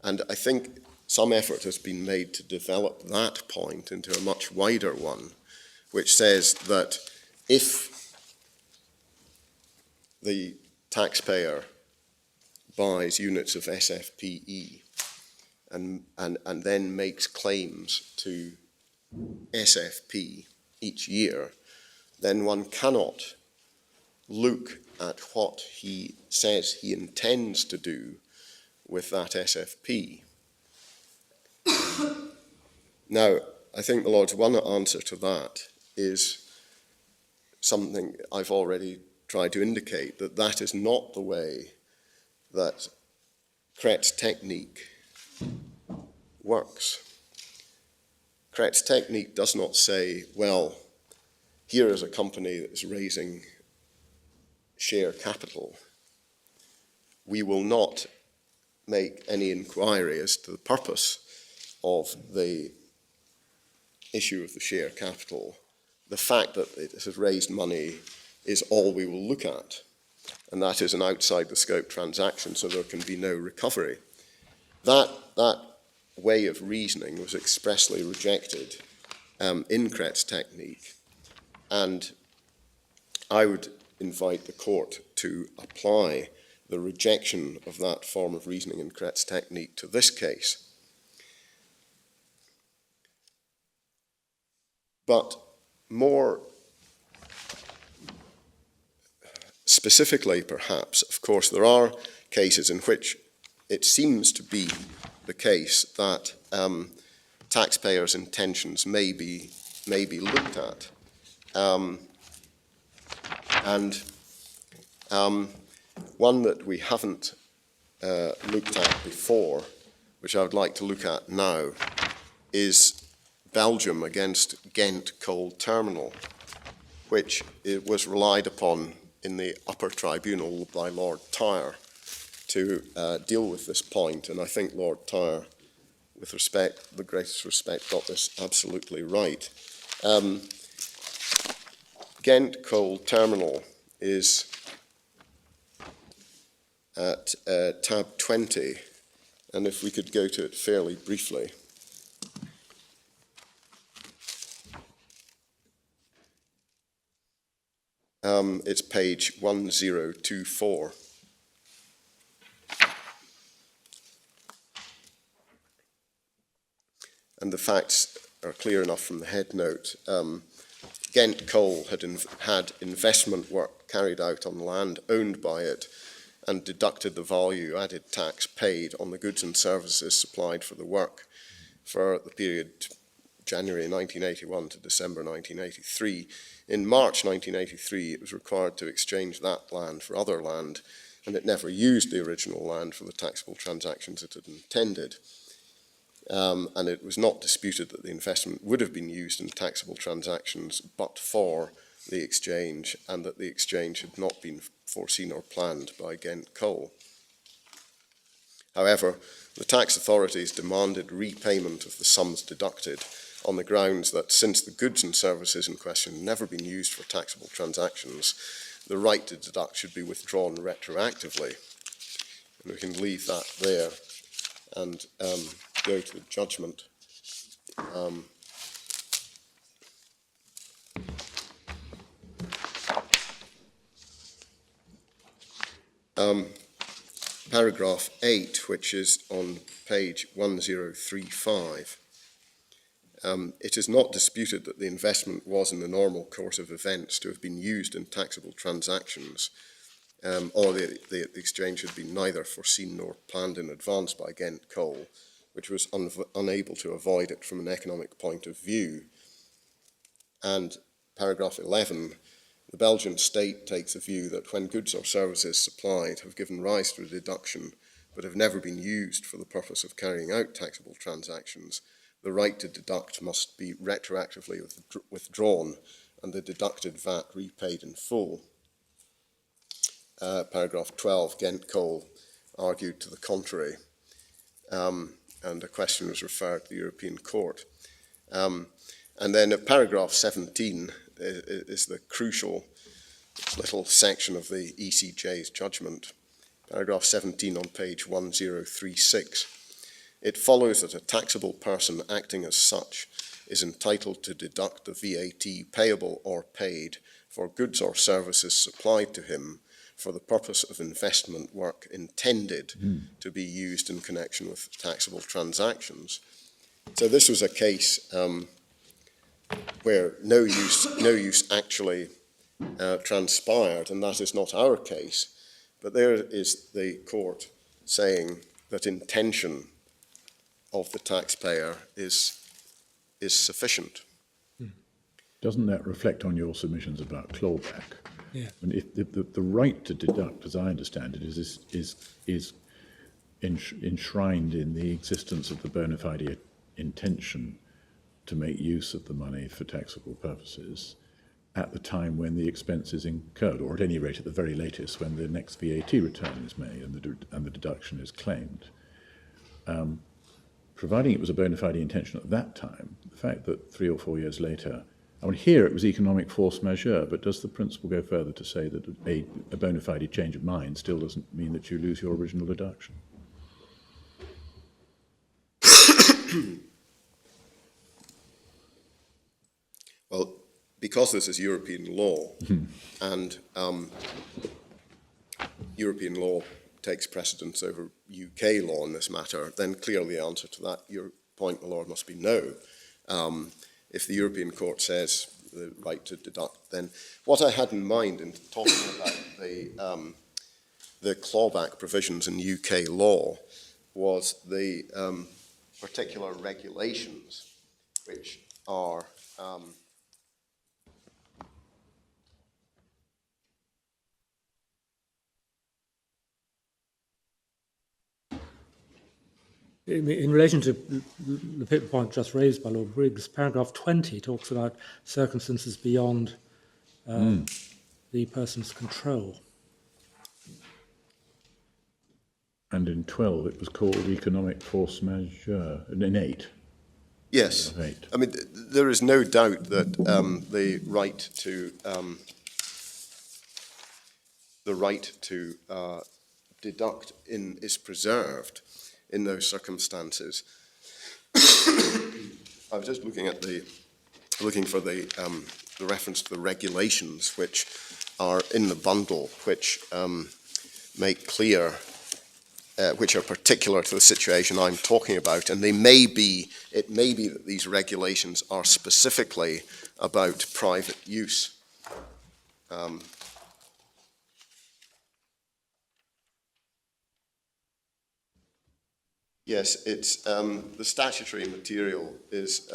And I think some effort has been made to develop that point into a much wider one, which says that if the taxpayer buys units of SFPE and then makes claims to SFP each year, then one cannot look at what he says he intends to do with that SFP. Now, I think the Lord's one answer to that is something I've already tried to indicate, that that is not the way that Kretz technique works. Kretz technique does not say, well, here is a company that is raising share capital. We will not make any inquiry as to the purpose of the issue of the share capital. The fact that it has raised money is all we will look at, and that is an outside the scope transaction, so there can be no recovery. That way of reasoning was expressly rejected in Kretz technique, and I would invite the court to apply the rejection of that form of reasoning in Kretz technique to this case. But more specifically, perhaps, of course, there are cases in which it seems to be the case that taxpayers' intentions may be looked at. One that we haven't looked at before, which I would like to look at now, is Belgium against Ghent Coal Terminal, which it was relied upon in the upper tribunal by Lord Tyre to deal with this point. And I think Lord Tyre, with respect, the greatest respect, got this absolutely right. Ghent Coal Terminal is at tab 20, and if we could go to it fairly briefly. It's page 1024. And the facts are clear enough from the head note. Ghent Coal had investment work carried out on land owned by it and deducted the value-added tax paid on the goods and services supplied for the work for the period January 1981 to December 1983. In March 1983, it was required to exchange that land for other land, and it never used the original land for the taxable transactions it had intended. And it was not disputed that the investment would have been used in taxable transactions but for the exchange, and that the exchange had not been foreseen or planned by Ghent Coal. However, the tax authorities demanded repayment of the sums deducted on the grounds that since the goods and services in question had never been used for taxable transactions, the right to deduct should be withdrawn retroactively. And we can leave that there and go to the judgment. Paragraph 8, which is on page 1035. It is not disputed that the investment was in the normal course of events to have been used in taxable transactions, or the exchange had been neither foreseen nor planned in advance by Ghent Coal, which was unable to avoid it from an economic point of view. And paragraph 11, the Belgian state takes a view that when goods or services supplied have given rise to a deduction but have never been used for the purpose of carrying out taxable transactions, the right to deduct must be retroactively withdrawn and the deducted VAT repaid in full. Paragraph 12, Ghent Coal argued to the contrary, and a question was referred to the European Court. And then paragraph 17 is the crucial little section of the ECJ's judgment. Paragraph 17 on page 1036. It follows that a taxable person acting as such is entitled to deduct the VAT payable or paid for goods or services supplied to him for the purpose of investment work intended to be used in connection with taxable transactions. So this was a case where no use actually transpired, and that is not our case. But there is the court saying that intention of the taxpayer is sufficient. Doesn't that reflect on your submissions about clawback? Yeah. And if the right to deduct, as I understand it, is enshrined in the existence of the bona fide intention to make use of the money for taxable purposes at the time when the expense is incurred, or at any rate at the very latest when the next VAT return is made and the deduction is claimed. Providing it was a bona fide intention at that time, the fact that 3 or 4 years later, I mean, here it was economic force majeure, but does the principle go further to say that a bona fide change of mind still doesn't mean that you lose your original deduction? Well, because this is European law, and European law takes precedence over UK law in this matter, then clearly the answer to that, your point, my Lord, must be no. If the European Court says the right to deduct, then what I had in mind in talking about the clawback provisions in UK law was the particular regulations which are In relation to the point just raised by Lord Briggs, paragraph 20 talks about circumstances beyond the person's control. And in 12, it was called economic force majeure, in 8. Yes. Right. I mean, there is no doubt that the right to deduct is preserved in those circumstances. I was just looking for the reference to the regulations which are in the bundle, which make clear, which are particular to the situation I'm talking about, and it may be that these regulations are specifically about private use. Yes, it's the statutory material is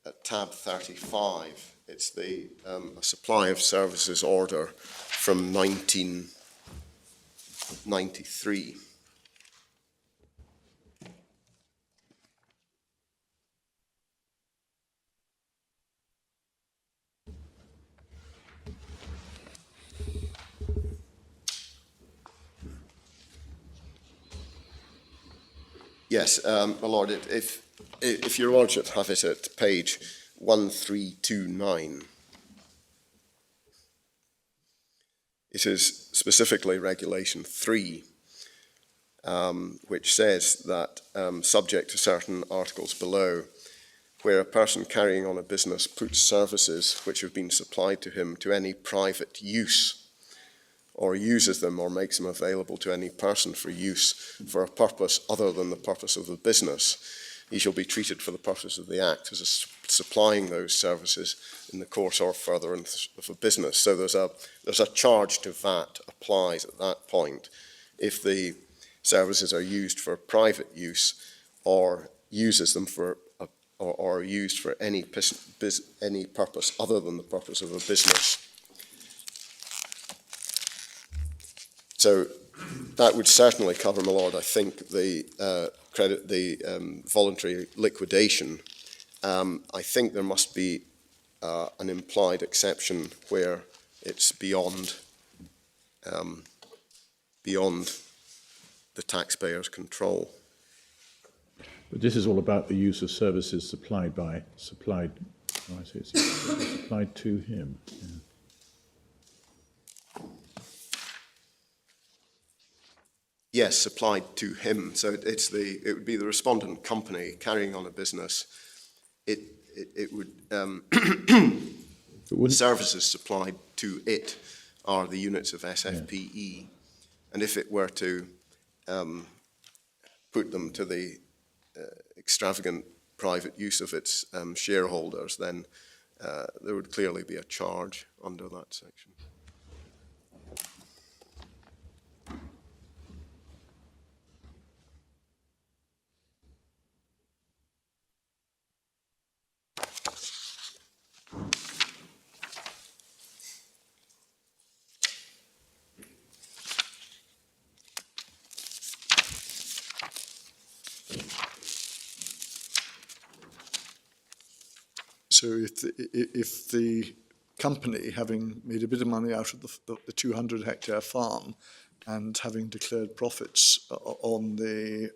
at tab 35. It's the a supply of services order from 1993. Yes, my lord, if your lordship have it at page 1329, it is specifically Regulation 3, which says that subject to certain articles below, where a person carrying on a business puts services which have been supplied to him to any private use, or uses them or makes them available to any person for use for a purpose other than the purpose of the business, he shall be treated for the purpose of the Act as supplying those services in the course or furtherance of a business. So there's a charge to VAT applies at that point if the services are used for private use or uses them for or used for any purpose other than the purpose of a business. So that would certainly cover, my lord, I think, the voluntary liquidation. I think there must be an implied exception where it's beyond the taxpayer's control. But this is all about the use of services supplied to him. Yeah. Yes, supplied to him. So it would be the respondent company carrying on a business. It would services supplied to it are the units of SFPE, yeah. And if it were to put them to the extravagant private use of its shareholders, then there would clearly be a charge under that section. So if the company, having made a bit of money out of the 200 hectare farm and having declared profits on the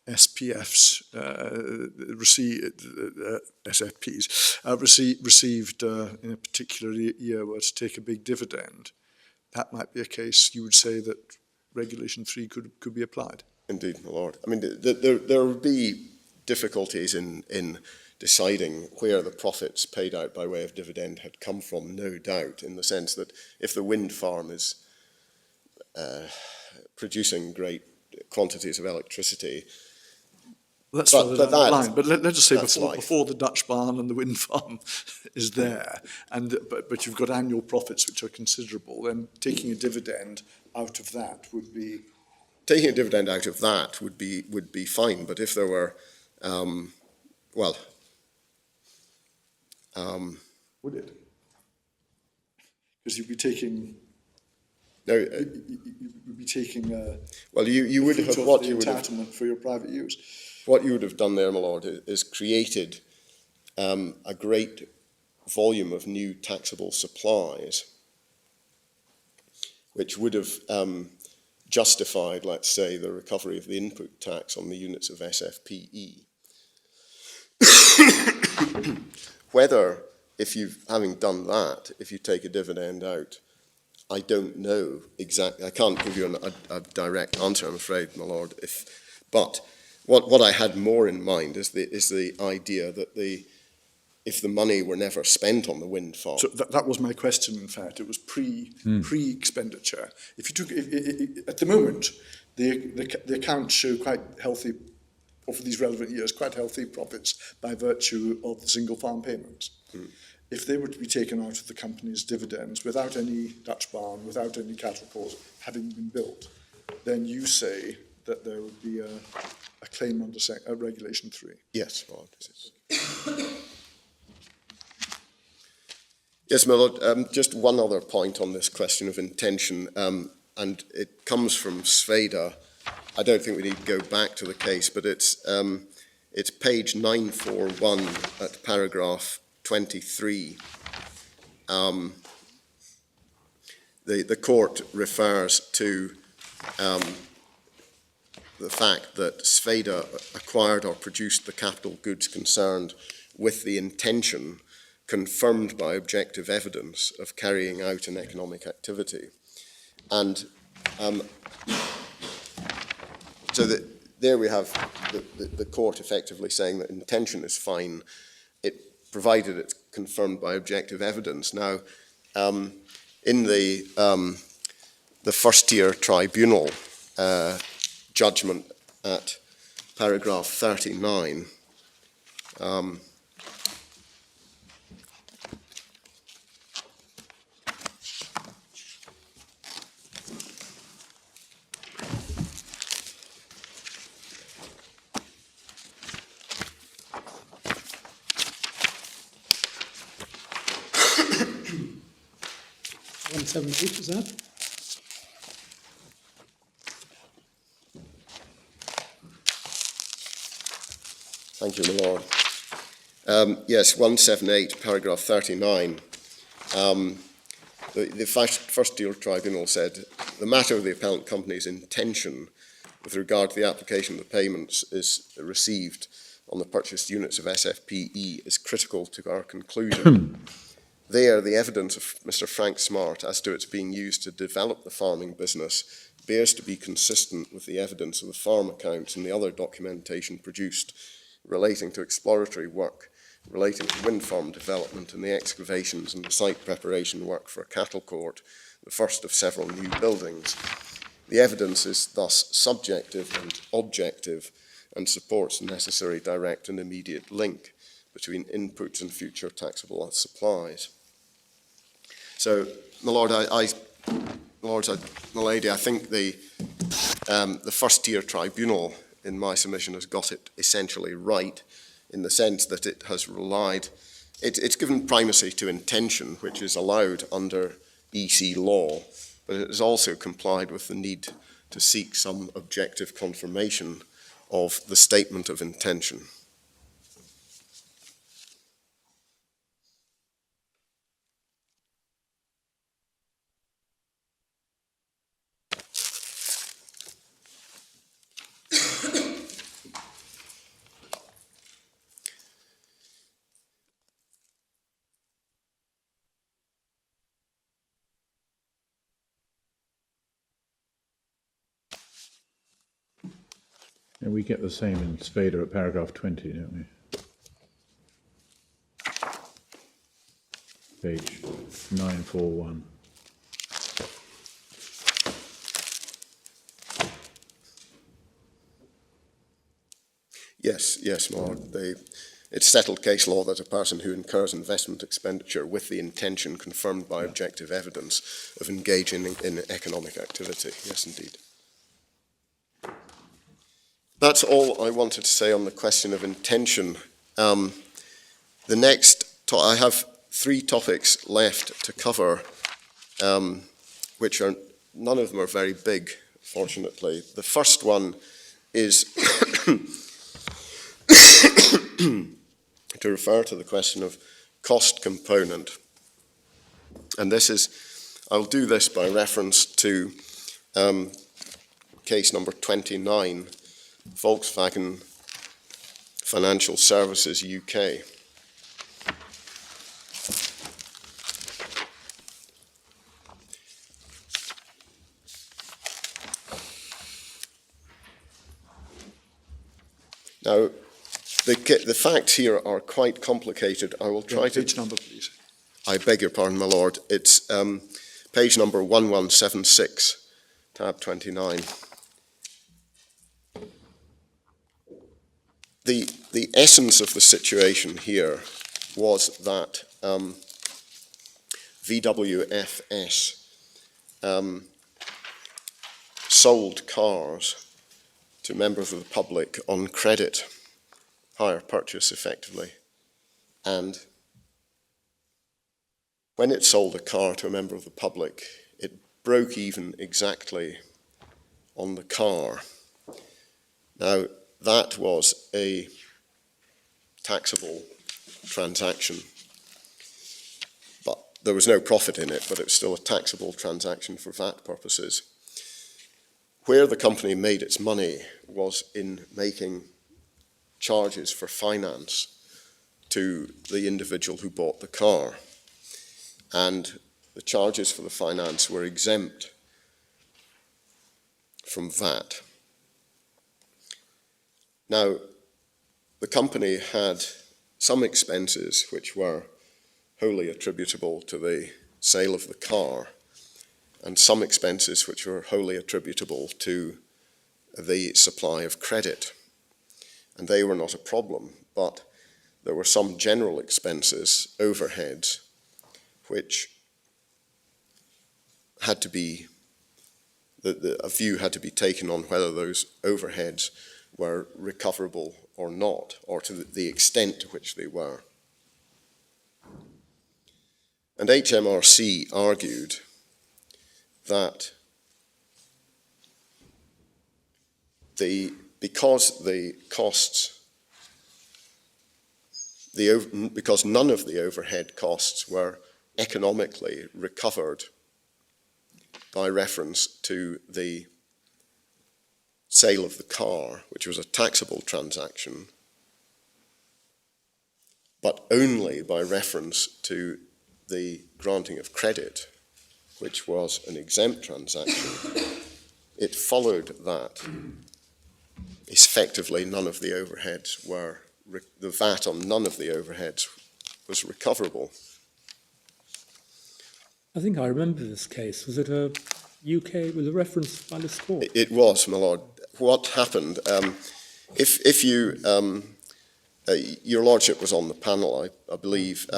SPFs, SFPs, received in a particular year were to take a big dividend, that might be a case you would say that Regulation 3 could be applied. Indeed, my lord. I mean, there would be difficulties in deciding where the profits paid out by way of dividend had come from, no doubt, in the sense that if the wind farm is producing great quantities of electricity, that's further down the line. But let's just say before the Dutch barn and the wind farm is there, but you've got annual profits which are considerable, then taking a dividend out of that would be... Taking a dividend out of that would be fine, but if there were, would it? Because you'd be taking Now, You would be taking well, you would have the entitlement for your private use. what you would have done there, my lord, is created a great volume of new taxable supplies, which would have justified, let's say, the recovery of the input tax on the units of SFPE. Whether, having done that, if you take a dividend out, I don't know exactly. I can't give you a direct answer, I'm afraid, my lord. But what I had more in mind is the idea that if the money were never spent on the wind farm. So that was my question. In fact, it was pre-expenditure. If you took at the moment, the accounts show quite healthy, or for these relevant years, quite healthy profits by virtue of the single farm payments. If they were to be taken out of the company's dividends without any Dutch barn, without any cattle port having been built, then you say that there would be a claim under Regulation 3. Yes, my lord. Yes, my lord. Just one other point on this question of intention, and it comes from Sveda. I don't think we need to go back to the case, but it's page 941 at paragraph 23. The court refers to the fact that Sveda acquired or produced the capital goods concerned with the intention confirmed by objective evidence of carrying out an economic activity. And so there we have the court effectively saying that intention is fine, provided it's confirmed by objective evidence. Now, in the first-tier tribunal judgment at paragraph 39, is that? Thank you, my lord. Yes, 178, paragraph 39. The first-tier tribunal said, the matter of the appellant company's intention with regard to the application of the payments is received on the purchased units of SFPE is critical to our conclusion. There, the evidence of Mr. Frank Smart as to its being used to develop the farming business bears to be consistent with the evidence of the farm accounts and the other documentation produced relating to exploratory work, relating to wind farm development and the excavations and the site preparation work for a cattle court, the first of several new buildings. The evidence is thus subjective and objective and supports the necessary direct and immediate link between inputs and future taxable supplies. So, my lord, my lady, I think the first-tier tribunal, in my submission, has got it essentially right, in the sense that it has relied, it's given primacy to intention, which is allowed under EC law, but it has also complied with the need to seek some objective confirmation of the statement of intention. And we get the same in Sveda at paragraph 20, don't we? Page 941. Yes, my lord. It's settled case law that a person who incurs investment expenditure with the intention confirmed by objective evidence of engaging in economic activity. Yes, indeed. That's all I wanted to say on the question of intention. The next, I have 3 topics left to cover, which are none of them are very big, fortunately. The first one is to refer to the question of cost component. And this is, I'll do this by reference to case number 29, Volkswagen Financial Services UK. Now, the facts here are quite complicated. I will try to... Page number, please. I beg your pardon, my lord. It's page number 1176, tab 29. The essence of the situation here was that VWFS sold cars to members of the public on credit, hire purchase effectively. And when it sold a car to a member of the public, it broke even exactly on the car. Now, that was a taxable transaction, but there was no profit in it, but it was still a taxable transaction for VAT purposes. Where the company made its money was in making charges for finance to the individual who bought the car. And the charges for the finance were exempt from VAT. Now, the company had some expenses which were wholly attributable to the sale of the car, and some expenses which were wholly attributable to the supply of credit. And they were not a problem, but there were some general expenses, overheads, which had to be, a view had to be taken on whether those overheads were recoverable or not, or to the extent to which they were. And HMRC argued that because none of the overhead costs were economically recovered by reference to the sale of the car, which was a taxable transaction, but only by reference to the granting of credit, which was an exempt transaction, it followed that effectively none of the overheads were, the VAT on none of the overheads was recoverable. I think I remember this case. Was it a UK with a reference by this court? It was, my lord. What happened, if you, your lordship was on the panel, I believe,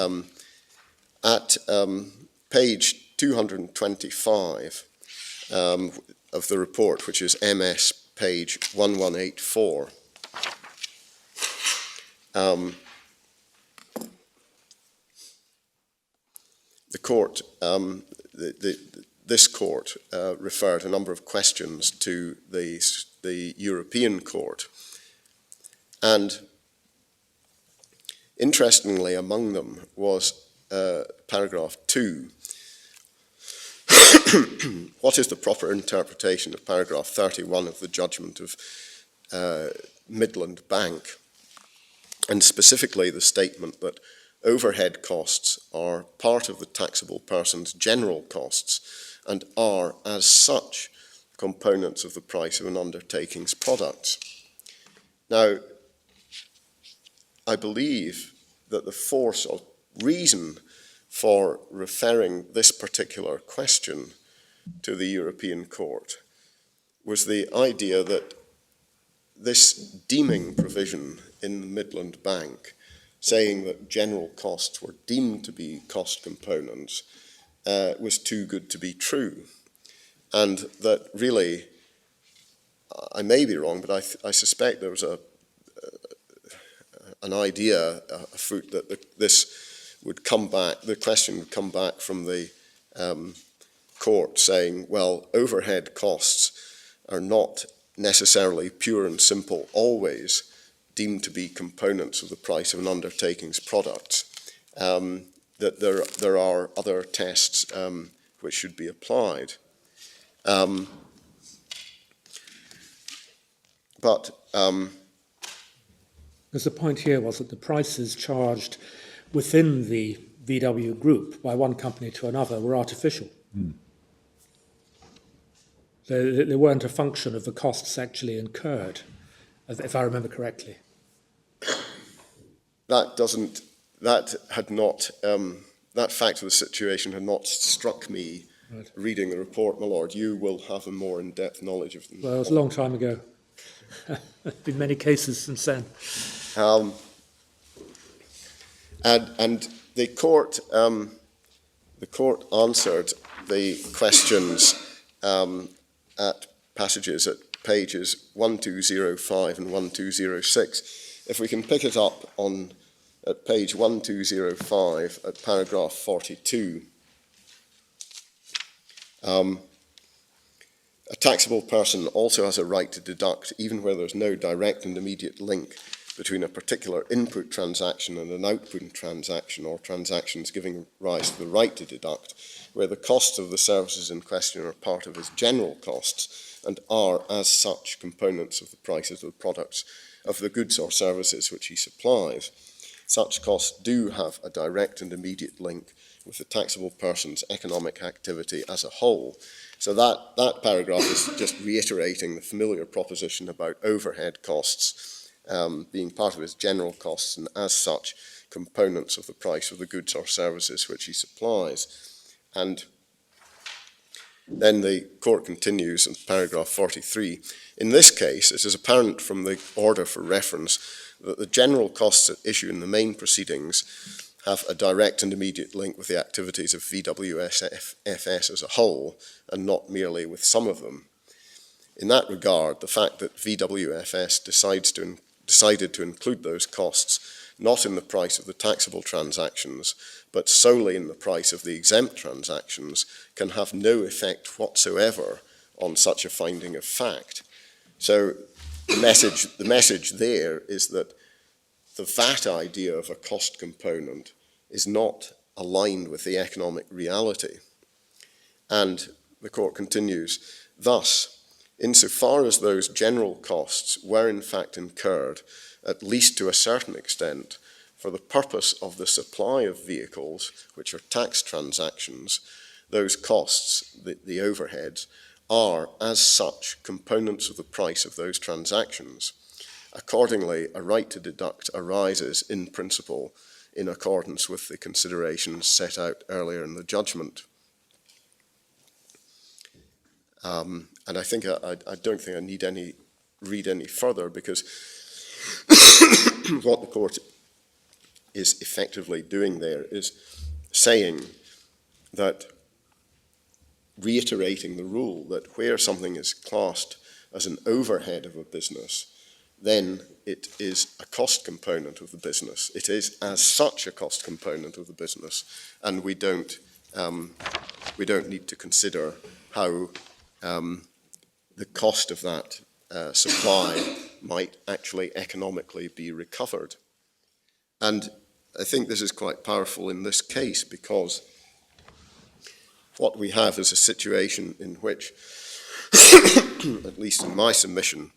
at page 225 of the report, which is MS page 1184, the court, this court referred a number of questions to the European Court, and interestingly among them was paragraph 2. What is the proper interpretation of paragraph 31 of the judgment of Midland Bank, and specifically the statement that overhead costs are part of the taxable person's general costs and are, as such, components of the price of an undertaking's products. Now, I believe that the force of reason for referring this particular question to the European Court was the idea that this deeming provision in the Midland Bank, saying that general costs were deemed to be cost components, was too good to be true. And that really, I may be wrong, but I suspect there was an idea afoot that this would come back, the question would come back from the court saying, well, overhead costs are not necessarily pure and simple, always deemed to be components of the price of an undertaking's products, that there are other tests which should be applied. Because the point here was that the prices charged within the VW group by one company to another were artificial. They weren't a function of the costs actually incurred, if I remember correctly. That fact of the situation had not struck me reading the report, my lord. You will have a more in-depth knowledge of them. Well, it was a long time ago. There's been many cases since then. And the court answered the questions at passages at pages 1205 and 1206. If we can pick it up at page 1205 at paragraph 42. A taxable person also has a right to deduct, even where there's no direct and immediate link between a particular input transaction and an output transaction, or transactions giving rise to the right to deduct, where the costs of the services in question are part of his general costs and are, as such, components of the prices of the products of the goods or services which he supplies. Such costs do have a direct and immediate link with the taxable person's economic activity as a whole. So that paragraph is just reiterating the familiar proposition about overhead costs being part of his general costs and, as such, components of the price of the goods or services which he supplies. And then the court continues in paragraph 43. In this case, it is apparent from the order for reference that the general costs at issue in the main proceedings have a direct and immediate link with the activities of VWSFS as a whole, and not merely with some of them. In that regard, the fact that VWFS decided to include those costs not in the price of the taxable transactions, but solely in the price of the exempt transactions, can have no effect whatsoever on such a finding of fact. So the message there is that the VAT idea of a cost component is not aligned with the economic reality. And the court continues, thus, insofar as those general costs were in fact incurred, at least to a certain extent, for the purpose of the supply of vehicles, which are tax transactions, those costs, the overheads, are, as such, components of the price of those transactions. Accordingly, a right to deduct arises in principle in accordance with the considerations set out earlier in the judgment. And I think I don't think I need read any further, because what the court is effectively doing there is saying that, reiterating the rule that where something is classed as an overhead of a business, then it is a cost component of the business. It is as such a cost component of the business, and we don't need to consider how the cost of that supply might actually economically be recovered. And I think this is quite powerful in this case, because what we have is a situation in which, at least in my submission,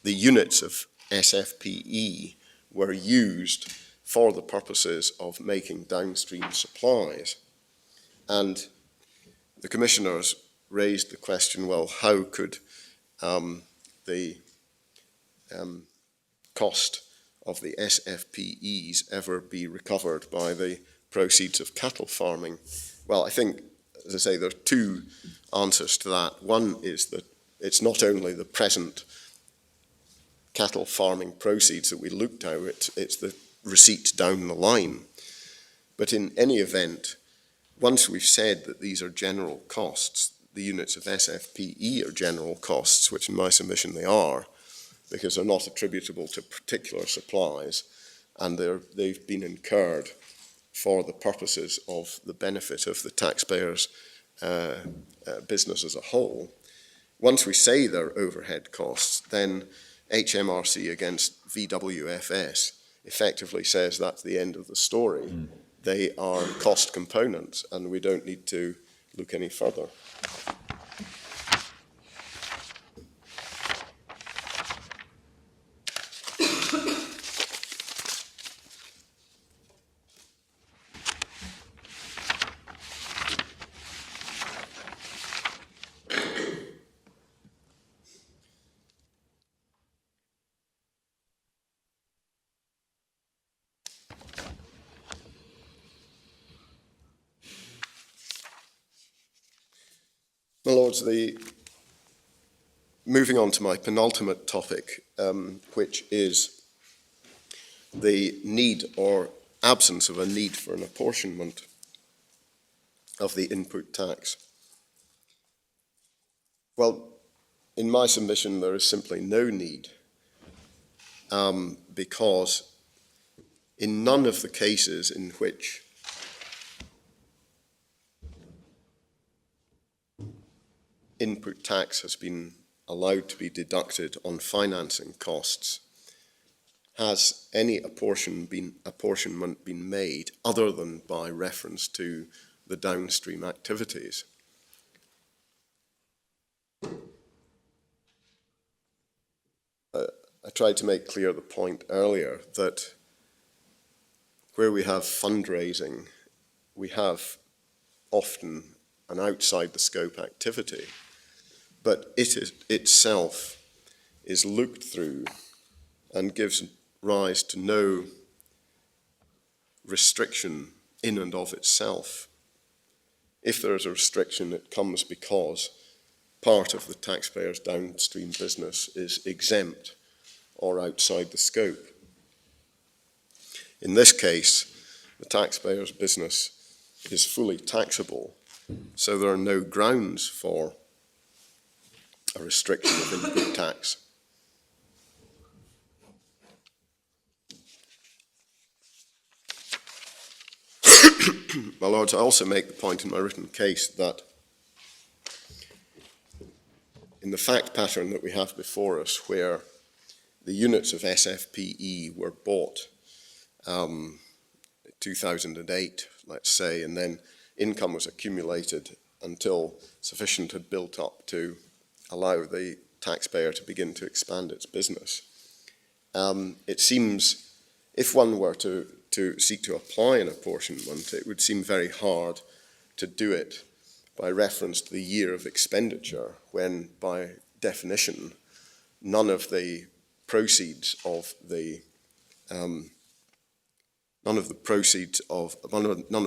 the units of SFPE were used for the purposes of making downstream supplies. And the commissioners raised the question, well, how could the cost of the SFPEs ever be recovered by the proceeds of cattle farming? Well, I think, as I say, there are two answers to that. One is that it's not only the present cattle farming proceeds that we looked at, it's the receipts down the line. But in any event, once we've said that these are general costs, the units of SFPE are general costs, which in my submission they are, because they're not attributable to particular supplies, and they've been incurred for the purposes of the benefit of the taxpayers business as a whole. Once we say they're overhead costs, then HMRC against VWFS effectively says that's the end of the story. They are cost components, and we don't need to look any further. My Lords, moving on to my penultimate topic, which is the need or absence of a need for an apportionment of the input tax. Well, in my submission, there is simply no need, because in none of the cases in which input tax has been allowed to be deducted on financing costs has any apportionment been made other than by reference to the downstream activities. I tried to make clear the point earlier that where we have fundraising, we have often an outside the scope activity, but it itself is looked through and gives rise to no restriction in and of itself. If there is a restriction, it comes because part of the taxpayer's downstream business is exempt or outside the scope. In this case, the taxpayer's business is fully taxable, so there are no grounds for a restriction of input tax. My Lords, I also make the point in my written case that in the fact pattern that we have before us, where the units of SFPE were bought 2008, let's say, and then income was accumulated until sufficient had built up to allow the taxpayer to begin to expand its business. It seems, if one were to seek to apply an apportionment, it would seem very hard to do it by reference to the year of expenditure, when, by definition, none of the proceeds of the none of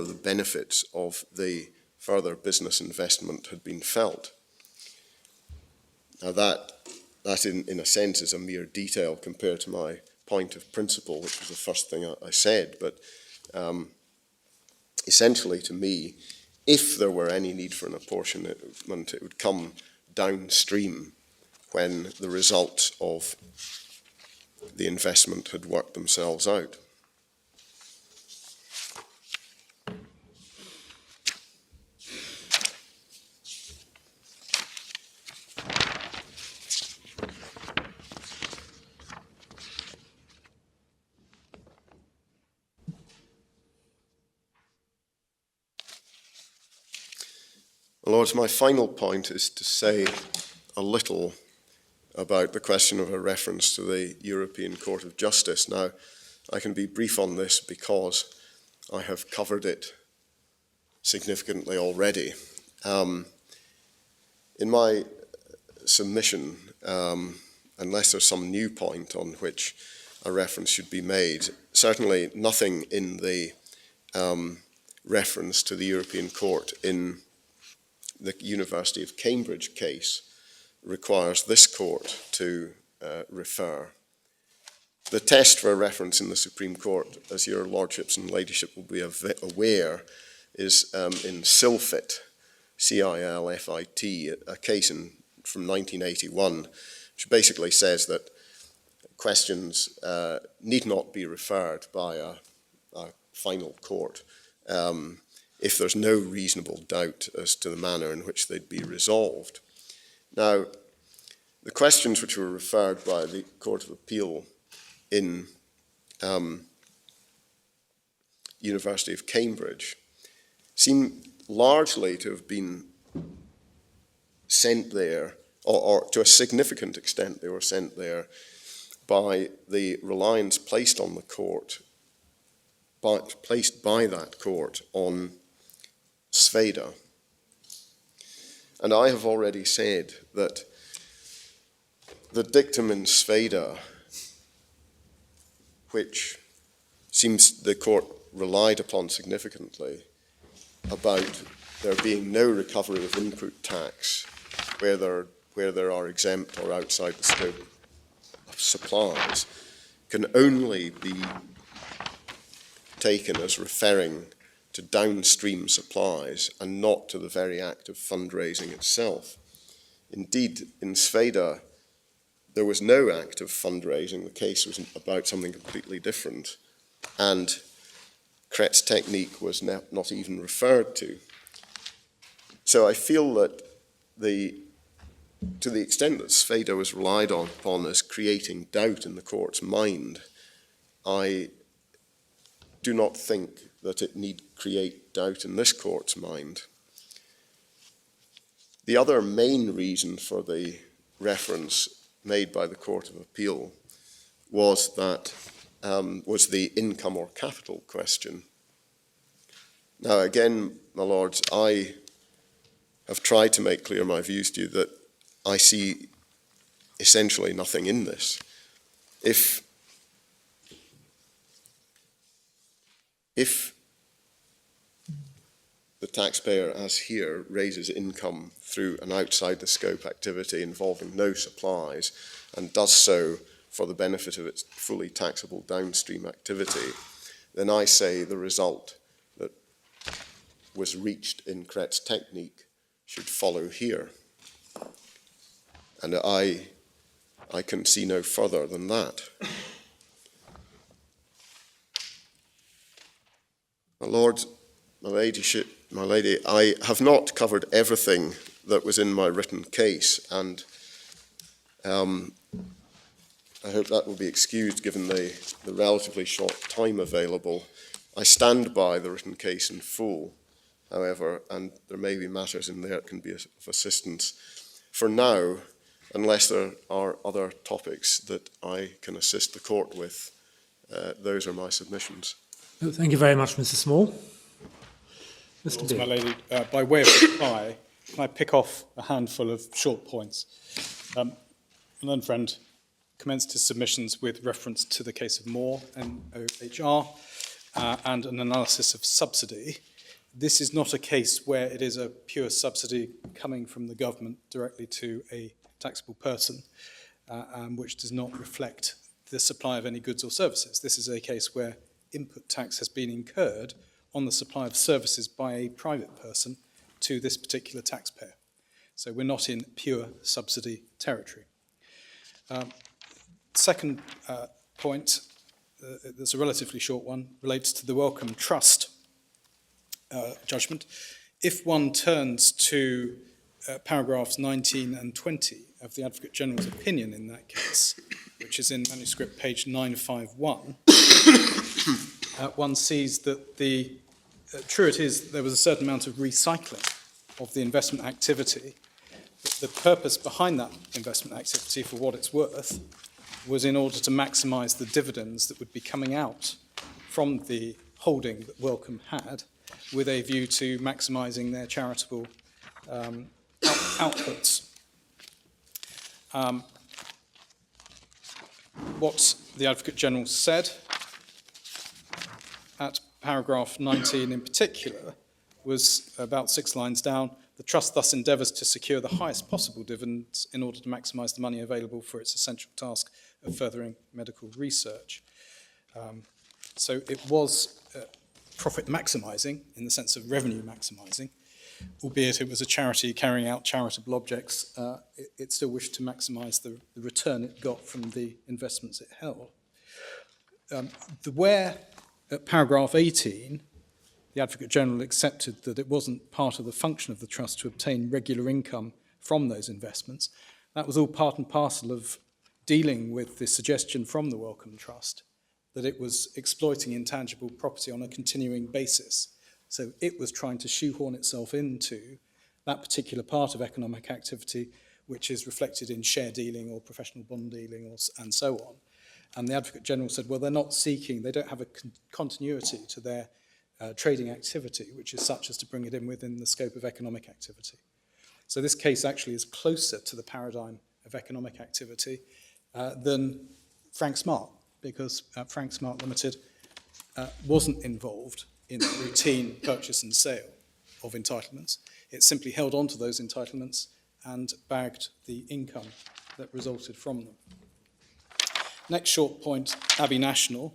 the benefits of the further business investment had been felt. Now that in a sense is a mere detail compared to my point of principle, which was the first thing I said, but essentially to me, if there were any need for an apportionment, it would come downstream when the results of the investment had worked themselves out. Lords, my final point is to say a little about the question of a reference to the European Court of Justice. Now, I can be brief on this because I have covered it significantly already. In my submission, unless there's some new point on which a reference should be made, certainly nothing in the reference to the European Court in the University of Cambridge case requires this court to refer. The test for a reference in the Supreme Court, as your lordships and ladyship will be aware, is in Silfit, C-I-L-F-I-T, a case from 1981, which basically says that questions need not be referred by a final court if there's no reasonable doubt as to the manner in which they'd be resolved. Now, the questions which were referred by the Court of Appeal in University of Cambridge seem largely to have been sent there, or to a significant extent they were sent there by the reliance placed on the court, placed by that court on Sveda. And I have already said that the dictum in Sveda, which seems the court relied upon significantly, about there being no recovery of input tax where there are exempt or outside the scope of supplies, can only be taken as referring to downstream supplies and not to the very act of fundraising itself. Indeed, in Sveda, there was no act of fundraising. The case was about something completely different, and Kretz technique was not even referred to. So I feel that to the extent that Sveda was relied upon as creating doubt in the court's mind, I do not think that it need create doubt in this court's mind. The other main reason for the reference made by the Court of Appeal was that was the income or capital question. Now again, my lords, I have tried to make clear my views to you that I see essentially nothing in this. If the taxpayer, as here, raises income through an outside the scope activity involving no supplies and does so for the benefit of its fully taxable downstream activity, then I say the result that was reached in Kretz technique should follow here. And I can see no further than that. My lords, my lady, I have not covered everything that was in my written case, and I hope that will be excused given the relatively short time available. I stand by the written case in full, however, and there may be matters in there that can be of assistance. For now, unless there are other topics that I can assist the court with, those are my submissions. Thank you very much, Mr. Small. Mr. Dean. My lady, by way of reply, can I pick off a handful of short points? My learned friend commenced his submissions with reference to the case of Moore, MOHR, and an analysis of subsidy. This is not a case where it is a pure subsidy coming from the government directly to a taxable person, which does not reflect the supply of any goods or services. This is a case where input tax has been incurred on the supply of services by a private person to this particular taxpayer. So we're not in pure subsidy territory. Second point, that's a relatively short one, relates to the Wellcome Trust judgment. If one turns to paragraphs 19 and 20 of the Advocate General's opinion in that case, which is in manuscript page 951, one sees that true it is, there was a certain amount of recycling of the investment activity. But the purpose behind that investment activity, for what it's worth, was in order to maximise the dividends that would be coming out from the holding that Wellcome had, with a view to maximising their charitable outputs. What the Advocate General said at paragraph 19 in particular was about 6 lines down. The Trust thus endeavours to secure the highest possible dividends in order to maximise the money available for its essential task of furthering medical research. So it was profit maximising in the sense of revenue maximising, albeit it was a charity carrying out charitable objects. It still wished to maximise the return it got from the investments it held. Where at paragraph 18, the Advocate General accepted that it wasn't part of the function of the trust to obtain regular income from those investments. That was all part and parcel of dealing with the suggestion from the Wellcome Trust that it was exploiting intangible property on a continuing basis. So it was trying to shoehorn itself into that particular part of economic activity, which is reflected in share dealing or professional bond dealing and so on. And the Advocate General said, well, they're not seeking, they don't have a continuity to their trading activity, which is such as to bring it in within the scope of economic activity. So this case actually is closer to the paradigm of economic activity than Frank Smart, because Frank Smart Limited wasn't involved in the routine purchase and sale of entitlements. It simply held on to those entitlements and bagged the income that resulted from them. Next short point, Abbey National.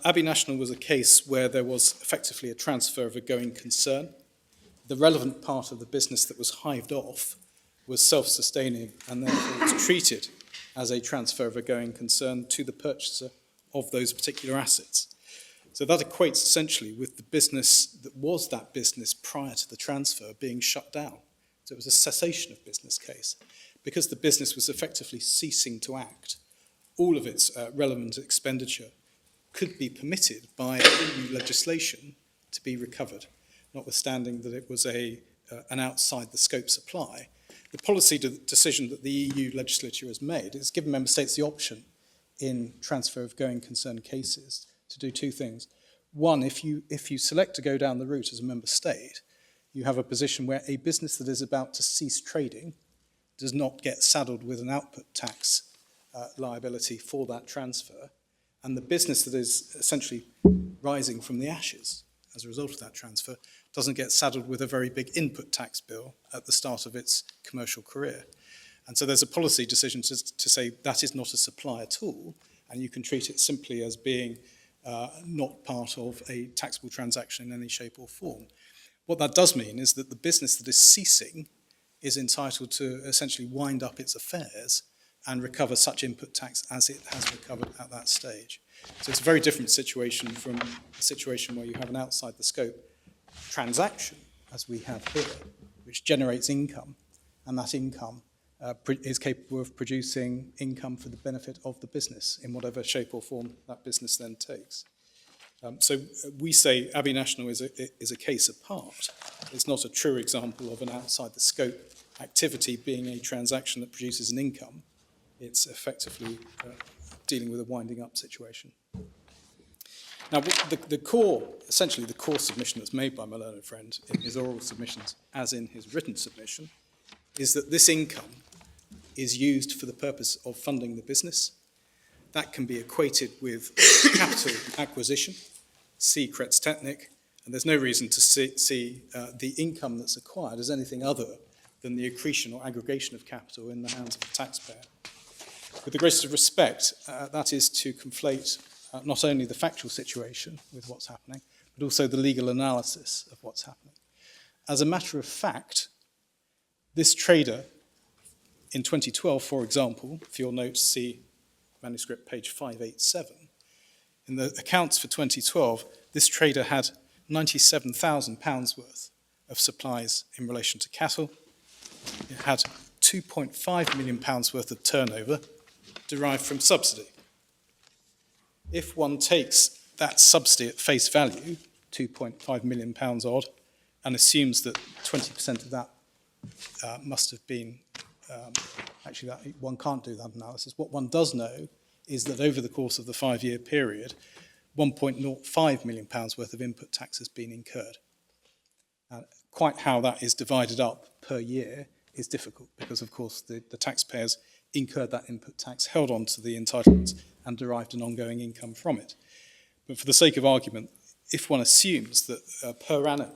Abbey National was a case where there was effectively a transfer of a going concern. The relevant part of the business that was hived off was self-sustaining and therefore was treated as a transfer of a going concern to the purchaser of those particular assets. So that equates essentially with the business that was that business prior to the transfer being shut down. So it was a cessation of business case. Because the business was effectively ceasing to act, all of its relevant expenditure could be permitted by EU legislation to be recovered, notwithstanding that it was an outside the scope supply. The policy decision that the EU legislature has made is given member states the option in transfer of going concern cases to do two things. One, if you select to go down the route as a member state, you have a position where a business that is about to cease trading does not get saddled with an output tax liability for that transfer, and the business that is essentially rising from the ashes as a result of that transfer doesn't get saddled with a very big input tax bill at the start of its commercial career. And so there's a policy decision to say that is not a supply at all, and you can treat it simply as being not part of a taxable transaction in any shape or form. What that does mean is that the business that is ceasing is entitled to essentially wind up its affairs and recover such input tax as it has recovered at that stage. So it's a very different situation from a situation where you have an outside the scope transaction, as we have here, which generates income, and that income is capable of producing income for the benefit of the business in whatever shape or form that business then takes. So we say Abbey National is a case apart. It's not a true example of an outside the scope activity being a transaction that produces an income. It's effectively dealing with a winding up situation. Now, essentially the core submission that's made by my learned friend in his oral submissions, as in his written submission, is that this income is used for the purpose of funding the business. That can be equated with capital acquisition, see Kretz Technik, and there's no reason to see the income that's acquired as anything other than the accretion or aggregation of capital in the hands of the taxpayer. With the greatest of respect, that is to conflate not only the factual situation with what's happening, but also the legal analysis of what's happening. As a matter of fact, this trader in 2012, for example, for your notes, see manuscript page 587, in the accounts for 2012, this trader had £97,000 worth of supplies in relation to cattle. It had £2.5 million worth of turnover derived from subsidy. If one takes that subsidy at face value, £2.5 million odd, and assumes that 20% of that must have been, actually that, one can't do that analysis. What one does know is that over the course of the 5-year period, £1.05 million worth of input tax has been incurred. Quite how that is divided up per year is difficult because, of course, the taxpayers incurred that input tax, held on to the entitlements, and derived an ongoing income from it. But for the sake of argument, if one assumes that a per annum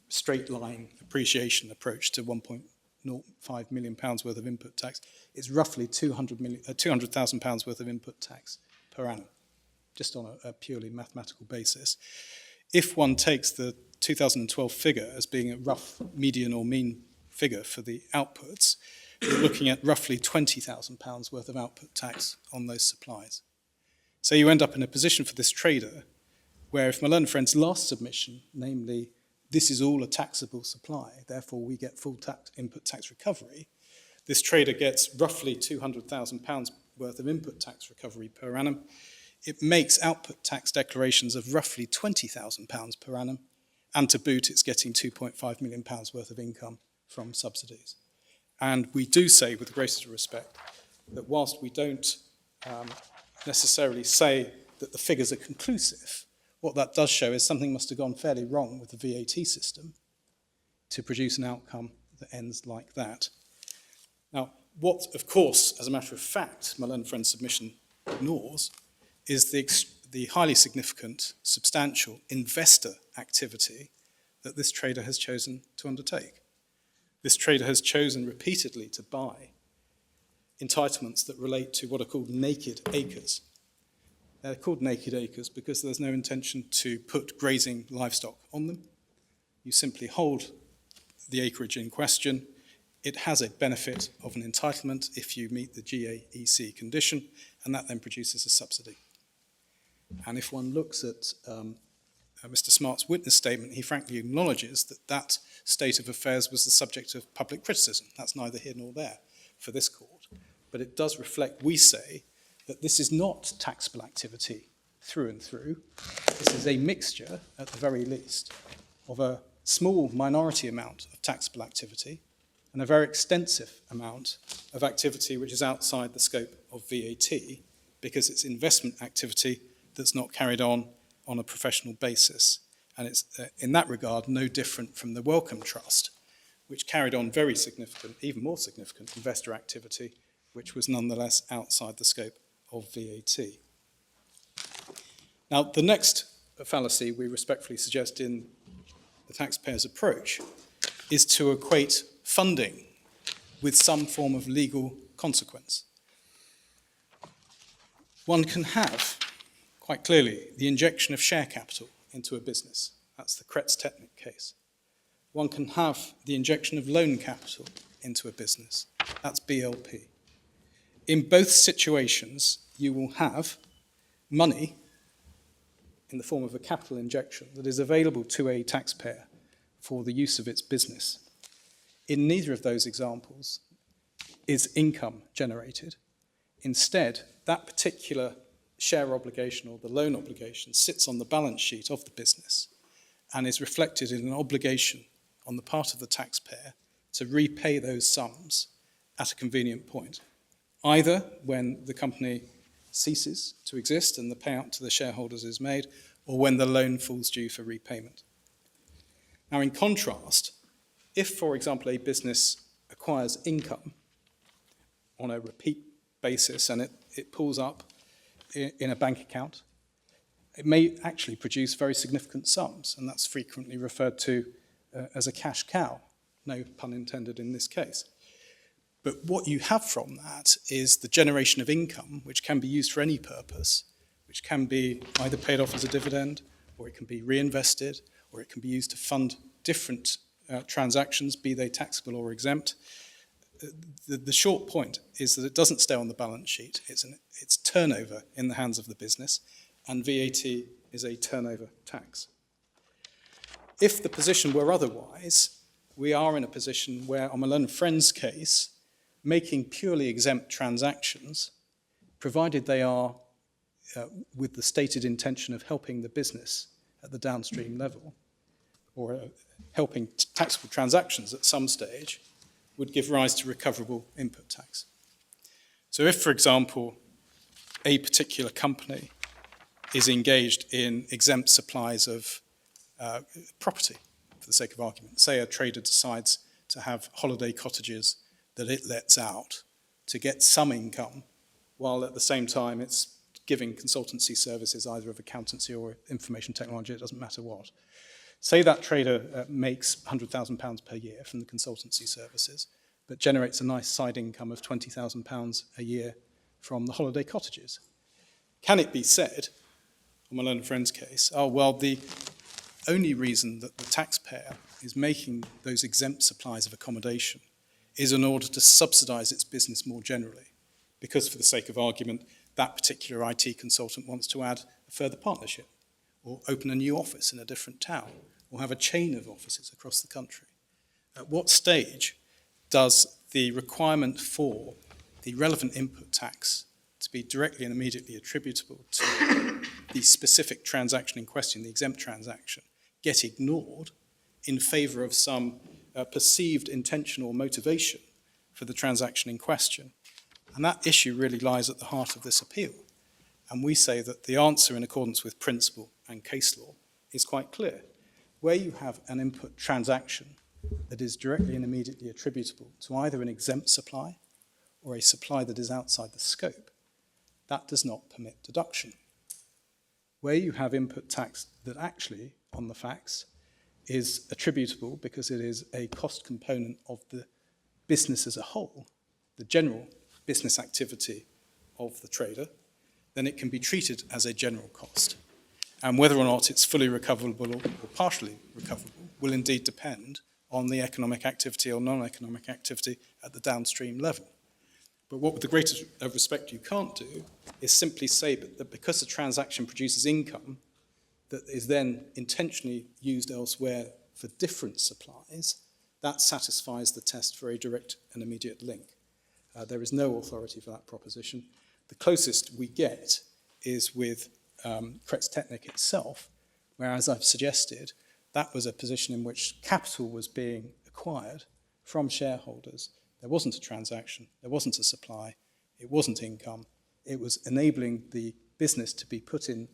straight line appreciation approach to £1.05 million worth of input tax, it's roughly £200,000 worth of input tax per annum, just on a purely mathematical basis. If one takes the 2012 figure as being a rough median or mean figure for the outputs, we're looking at roughly £20,000 worth of output tax on those supplies. So you end up in a position for this trader where if my learned friend's last submission, namely, this is all a taxable supply, therefore we get full input tax recovery, this trader gets roughly £200,000 worth of input tax recovery per annum. It makes output tax declarations of roughly £20,000 per annum, and to boot, it's getting £2.5 million worth of income from subsidies. And we do say, with the greatest respect, that whilst we don't necessarily say that the figures are conclusive, what that does show is something must have gone fairly wrong with the VAT system to produce an outcome that ends like that. Now, what, of course, as a matter of fact, my learned friend's submission ignores is the highly significant, substantial investor activity that this trader has chosen to undertake. This trader has chosen repeatedly to buy entitlements that relate to what are called naked acres. They're called naked acres because there's no intention to put grazing livestock on them. You simply hold the acreage in question. It has a benefit of an entitlement if you meet the GAEC condition, and that then produces a subsidy. And if one looks at Mr. Smart's witness statement, he frankly acknowledges that that state of affairs was the subject of public criticism. That's neither here nor there for this court. But it does reflect, we say, that this is not taxable activity through and through. This is a mixture, at the very least, of a small minority amount of taxable activity and a very extensive amount of activity which is outside the scope of VAT because it's investment activity that's not carried on a professional basis. And it's, in that regard, no different from the Wellcome Trust, which carried on very significant, even more significant investor activity, which was nonetheless outside the scope of VAT. Now, the next fallacy we respectfully suggest in the taxpayer's approach is to equate funding with some form of legal consequence. One can have, quite clearly, the injection of share capital into a business. That's the Kretz-Technik case. One can have the injection of loan capital into a business. That's BLP. In both situations, you will have money in the form of a capital injection that is available to a taxpayer for the use of its business. In neither of those examples is income generated. Instead, that particular share obligation or the loan obligation sits on the balance sheet of the business and is reflected in an obligation on the part of the taxpayer to repay those sums at a convenient point, either when the company ceases to exist and the payout to the shareholders is made, or when the loan falls due for repayment. Now, in contrast, if, for example, a business acquires income on a repeat basis and it pulls up in a bank account, it may actually produce very significant sums, and that's frequently referred to as a cash cow, no pun intended in this case. But what you have from that is the generation of income, which can be used for any purpose, which can be either paid off as a dividend, or it can be reinvested, or it can be used to fund different transactions, be they taxable or exempt. The short point is that it doesn't stay on the balance sheet. It's turnover in the hands of the business, and VAT is a turnover tax. If the position were otherwise, we are in a position where, on my learned friend's case, making purely exempt transactions, provided they are with the stated intention of helping the business at the downstream level, or helping taxable transactions at some stage, would give rise to recoverable input tax. So if, for example, a particular company is engaged in exempt supplies of property, for the sake of argument, say a trader decides to have holiday cottages that it lets out to get some income, while at the same time it's giving consultancy services either of accountancy or information technology, it doesn't matter what. Say that trader makes £100,000 per year from the consultancy services, but generates a nice side income of £20,000 a year from the holiday cottages. Can it be said, on my learned friend's case, oh, well, the only reason that the taxpayer is making those exempt supplies of accommodation is in order to subsidise its business more generally, because for the sake of argument, that particular IT consultant wants to add a further partnership, or open a new office in a different town, or have a chain of offices across the country? At what stage does the requirement for the relevant input tax to be directly and immediately attributable to the specific transaction in question, the exempt transaction, get ignored in favour of some perceived intentional motivation for the transaction in question? And that issue really lies at the heart of this appeal. And we say that the answer, in accordance with principle and case law, is quite clear. Where you have an input transaction that is directly and immediately attributable to either an exempt supply or a supply that is outside the scope, that does not permit deduction. Where you have input tax that actually, on the facts, is attributable because it is a cost component of the business as a whole, the general business activity of the trader, then it can be treated as a general cost. And whether or not it's fully recoverable or partially recoverable will indeed depend on the economic activity or non-economic activity at the downstream level. But what with the greatest respect you can't do is simply say that because the transaction produces income that is then intentionally used elsewhere for different supplies, that satisfies the test for a direct and immediate link. There is no authority for that proposition. The closest we get is with Kretz Technik itself, where, as I've suggested, that was a position in which capital was being acquired from shareholders. There wasn't a transaction, there wasn't a supply, it wasn't income. It was enabling the business to be put in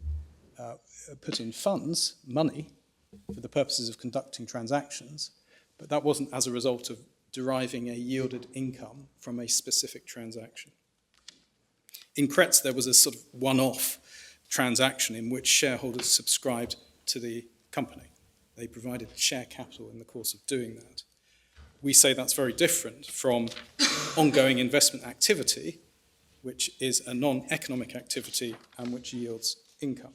funds, money, for the purposes of conducting transactions, but that wasn't as a result of deriving a yielded income from a specific transaction. In Kretz, there was a sort of one-off transaction in which shareholders subscribed to the company. They provided share capital in the course of doing that. We say that's very different from ongoing investment activity, which is a non-economic activity and which yields income.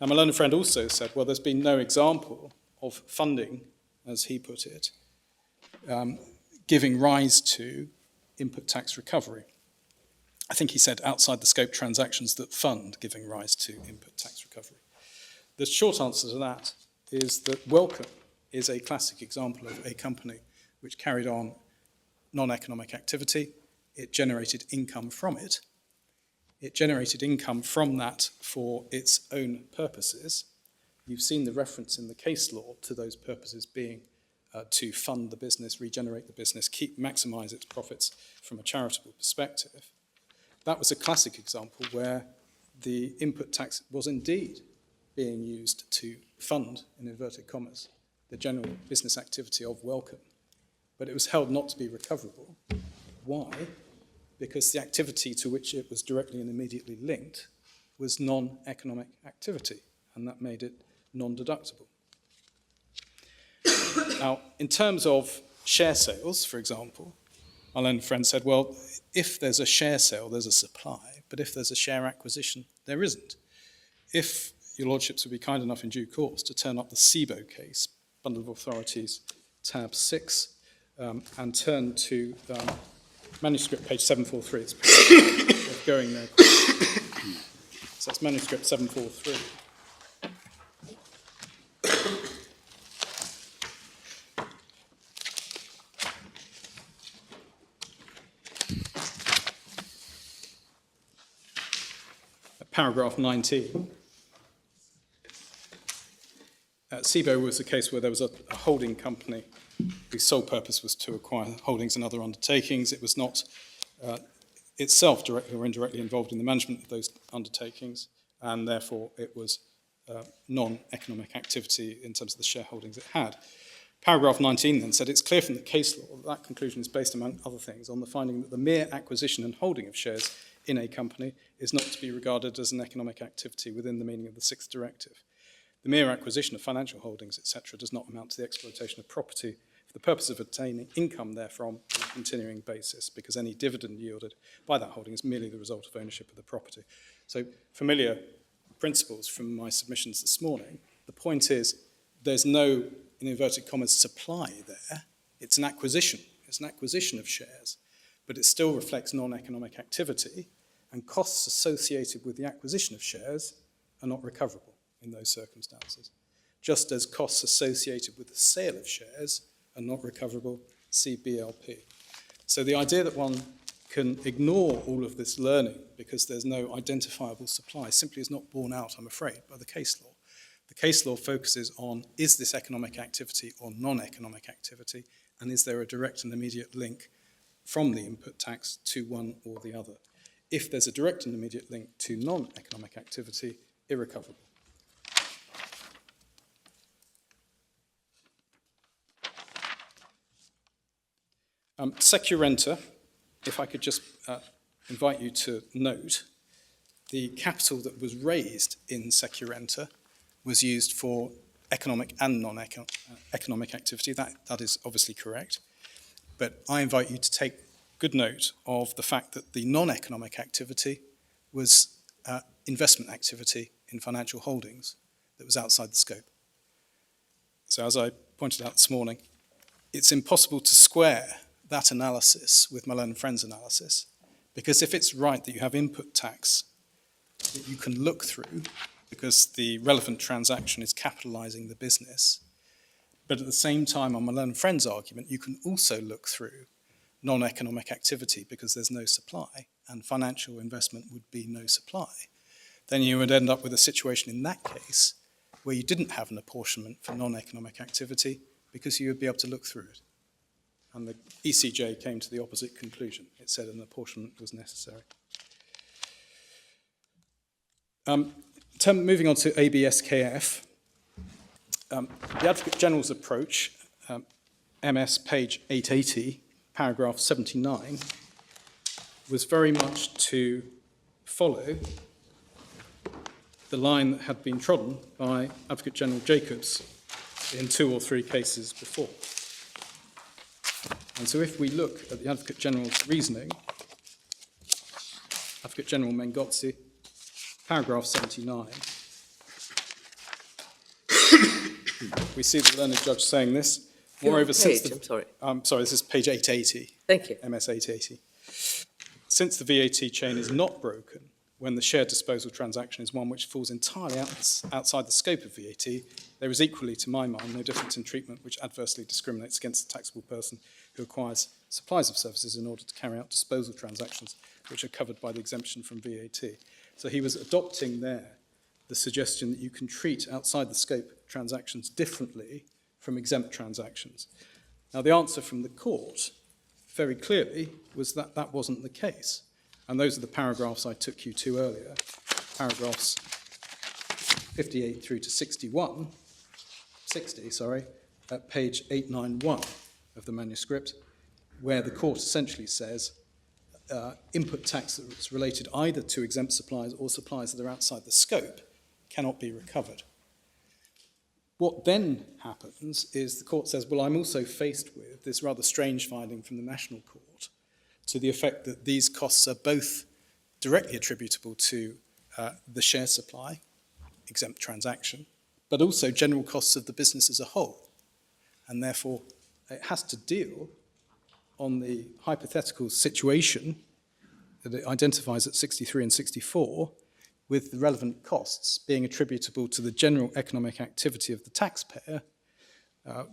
Now, my learned friend also said, well, there's been no example of funding, as he put it, giving rise to input tax recovery. I think he said outside the scope transactions that fund giving rise to input tax recovery. The short answer to that is that Welcome is a classic example of a company which carried on non-economic activity. It generated income from it. It generated income from that for its own purposes. You've seen the reference in the case law to those purposes being to fund the business, regenerate the business, maximise its profits from a charitable perspective. That was a classic example where the input tax was indeed being used to fund, in inverted commas, the general business activity of Welcome. But it was held not to be recoverable. Why? Because the activity to which it was directly and immediately linked was non-economic activity, and that made it non-deductible. Now, in terms of share sales, for example, my learned friend said, well, if there's a share sale, there's a supply, but if there's a share acquisition, there isn't. If your lordships would be kind enough in due course to turn up the SIBO case, Bundle of Authorities, tab 6, and turn to manuscript page 743. It's going there. So that's manuscript 743. Paragraph 19. SIBO was a case where there was a holding company whose sole purpose was to acquire holdings and other undertakings. It was not itself directly or indirectly involved in the management of those undertakings, and therefore it was non-economic activity in terms of the shareholdings it had. Paragraph 19 then said it's clear from the case law that conclusion is based, among other things, on the finding that the mere acquisition and holding of shares in a company is not to be regarded as an economic activity within the meaning of the 6th directive. The mere acquisition of financial holdings, etc., does not amount to the exploitation of property for the purpose of obtaining income therefrom on a continuing basis, because any dividend yielded by that holding is merely the result of ownership of the property. So, familiar principles from my submissions this morning. The point is, there's no, in inverted commas, supply there. It's an acquisition. It's an acquisition of shares, but it still reflects non-economic activity, and costs associated with the acquisition of shares are not recoverable in those circumstances. Just as costs associated with the sale of shares are not recoverable, see BLP. So the idea that one can ignore all of this learning because there's no identifiable supply simply is not borne out, I'm afraid, by the case law. The case law focuses on, is this economic activity or non-economic activity, and is there a direct and immediate link from the input tax to one or the other? If there's a direct and immediate link to non-economic activity, irrecoverable. Securenta, if I could just invite you to note, the capital that was raised in Securenta was used for economic and non-economic activity. That is obviously correct. But I invite you to take good note of the fact that the non-economic activity was investment activity in financial holdings that was outside the scope. So as I pointed out this morning, it's impossible to square that analysis with Malone and Friends analysis, because if it's right that you have input tax that you can look through because the relevant transaction is capitalizing the business, but at the same time on Malone and Friends argument, you can also look through non-economic activity because there's no supply and financial investment would be no supply, then you would end up with a situation in that case where you didn't have an apportionment for non-economic activity because you would be able to look through it. And the ECJ came to the opposite conclusion. It said an apportionment was necessary. Moving on to ABSKF, the Advocate General's approach, MS page 880, paragraph 79, was very much to follow the line that had been trodden by Advocate General Jacobs in 2 or 3 cases before. And so if we look at the Advocate General's reasoning, Advocate General Mengozzi, paragraph 79, we see the learned judge saying this. Moreover, I'm sorry. this is page 880. Thank you. MS 880. Since the VAT chain is not broken when the shared disposal transaction is one which falls entirely outside the scope of VAT, there is equally, to my mind, no difference in treatment which adversely discriminates against the taxable person who acquires supplies of services in order to carry out disposal transactions which are covered by the exemption from VAT. So he was adopting there the suggestion that you can treat outside the scope transactions differently from exempt transactions. Now, the answer from the court very clearly was that that wasn't the case. And those are the paragraphs I took you to earlier, paragraphs 58 through to 60, at page 891 of the manuscript, where the court essentially says input tax that's related either to exempt supplies or supplies that are outside the scope cannot be recovered. What then happens is the court says, well, I'm also faced with this rather strange finding from the National Court to the effect that these costs are both directly attributable to the share supply, exempt transaction, but also general costs of the business as a whole. And therefore, it has to deal on the hypothetical situation that it identifies at 63 and 64 with the relevant costs being attributable to the general economic activity of the taxpayer,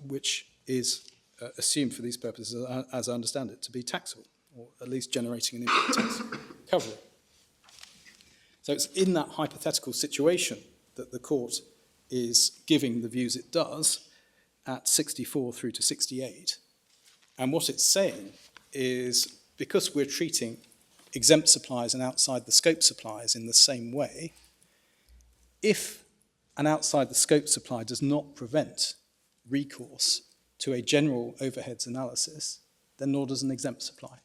which is assumed for these purposes, as I understand it, to be taxable, or at least generating an input tax recovery. So it's in that hypothetical situation that the court is giving the views it does at 64 through to 68. And what it's saying is, because we're treating exempt supplies and outside the scope supplies in the same way, if an outside the scope supply does not prevent recourse to a general overheads analysis, then nor does an exempt supply.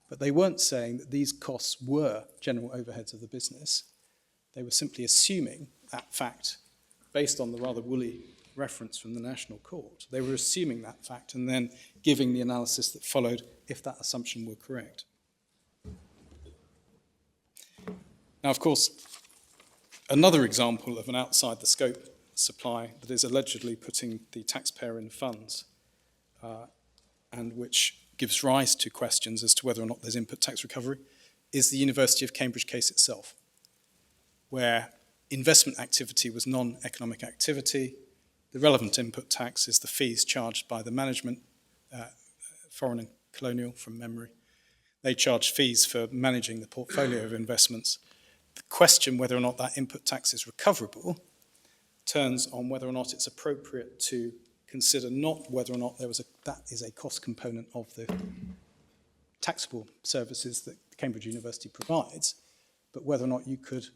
But they weren't saying that these costs were general overheads of the business. They were simply assuming that fact based on the rather woolly reference from the National Court. They were assuming that fact and then giving the analysis that followed if that assumption were correct. Now, of course, another example of an outside the scope supply that is allegedly putting the taxpayer in funds and which gives rise to questions as to whether or not there's input tax recovery is the University of Cambridge case itself, where investment activity was non-economic activity. The relevant input tax is the fees charged by the management, foreign and colonial from memory. They charge fees for managing the portfolio of investments. The question whether or not that input tax is recoverable turns on whether or not it's appropriate to consider not whether or not that is a cost component of the taxable services that Cambridge University provides, but whether or not you could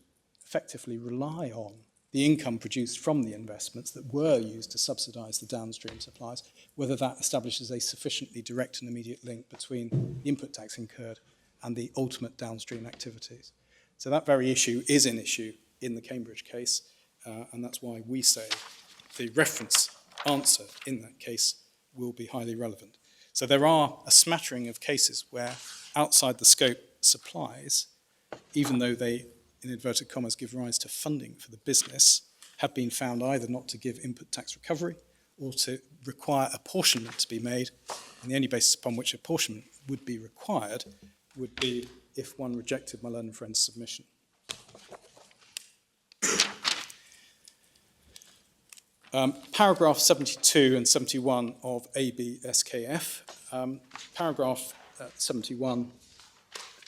effectively rely on the income produced from the investments that were used to subsidise the downstream supplies, whether that establishes a sufficiently direct and immediate link between the input tax incurred and the ultimate downstream activities. So that very issue is an issue in the Cambridge case, and that's why we say the reference answer in that case will be highly relevant. So there are a smattering of cases where outside the scope supplies, even though they, in inverted commas, give rise to funding for the business, have been found either not to give input tax recovery or to require apportionment to be made. And the only basis upon which apportionment would be required would be if one rejected my learned friend's submission. Paragraph 72 and 71 of ABSKF. Paragraph 71,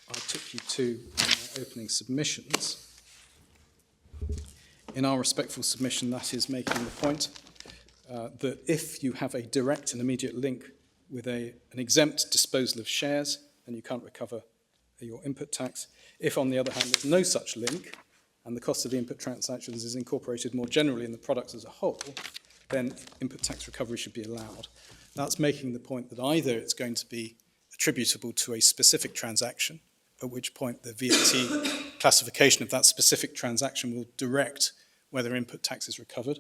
I took you to my opening submissions. In our respectful submission, that is making the point that if you have a direct and immediate link with an exempt disposal of shares, then you can't recover your input tax. If, on the other hand, there's no such link, and the cost of the input transactions is incorporated more generally in the products as a whole, then input tax recovery should be allowed. That's making the point that either it's going to be attributable to a specific transaction, at which point the VAT classification of that specific transaction will direct whether input tax is recovered,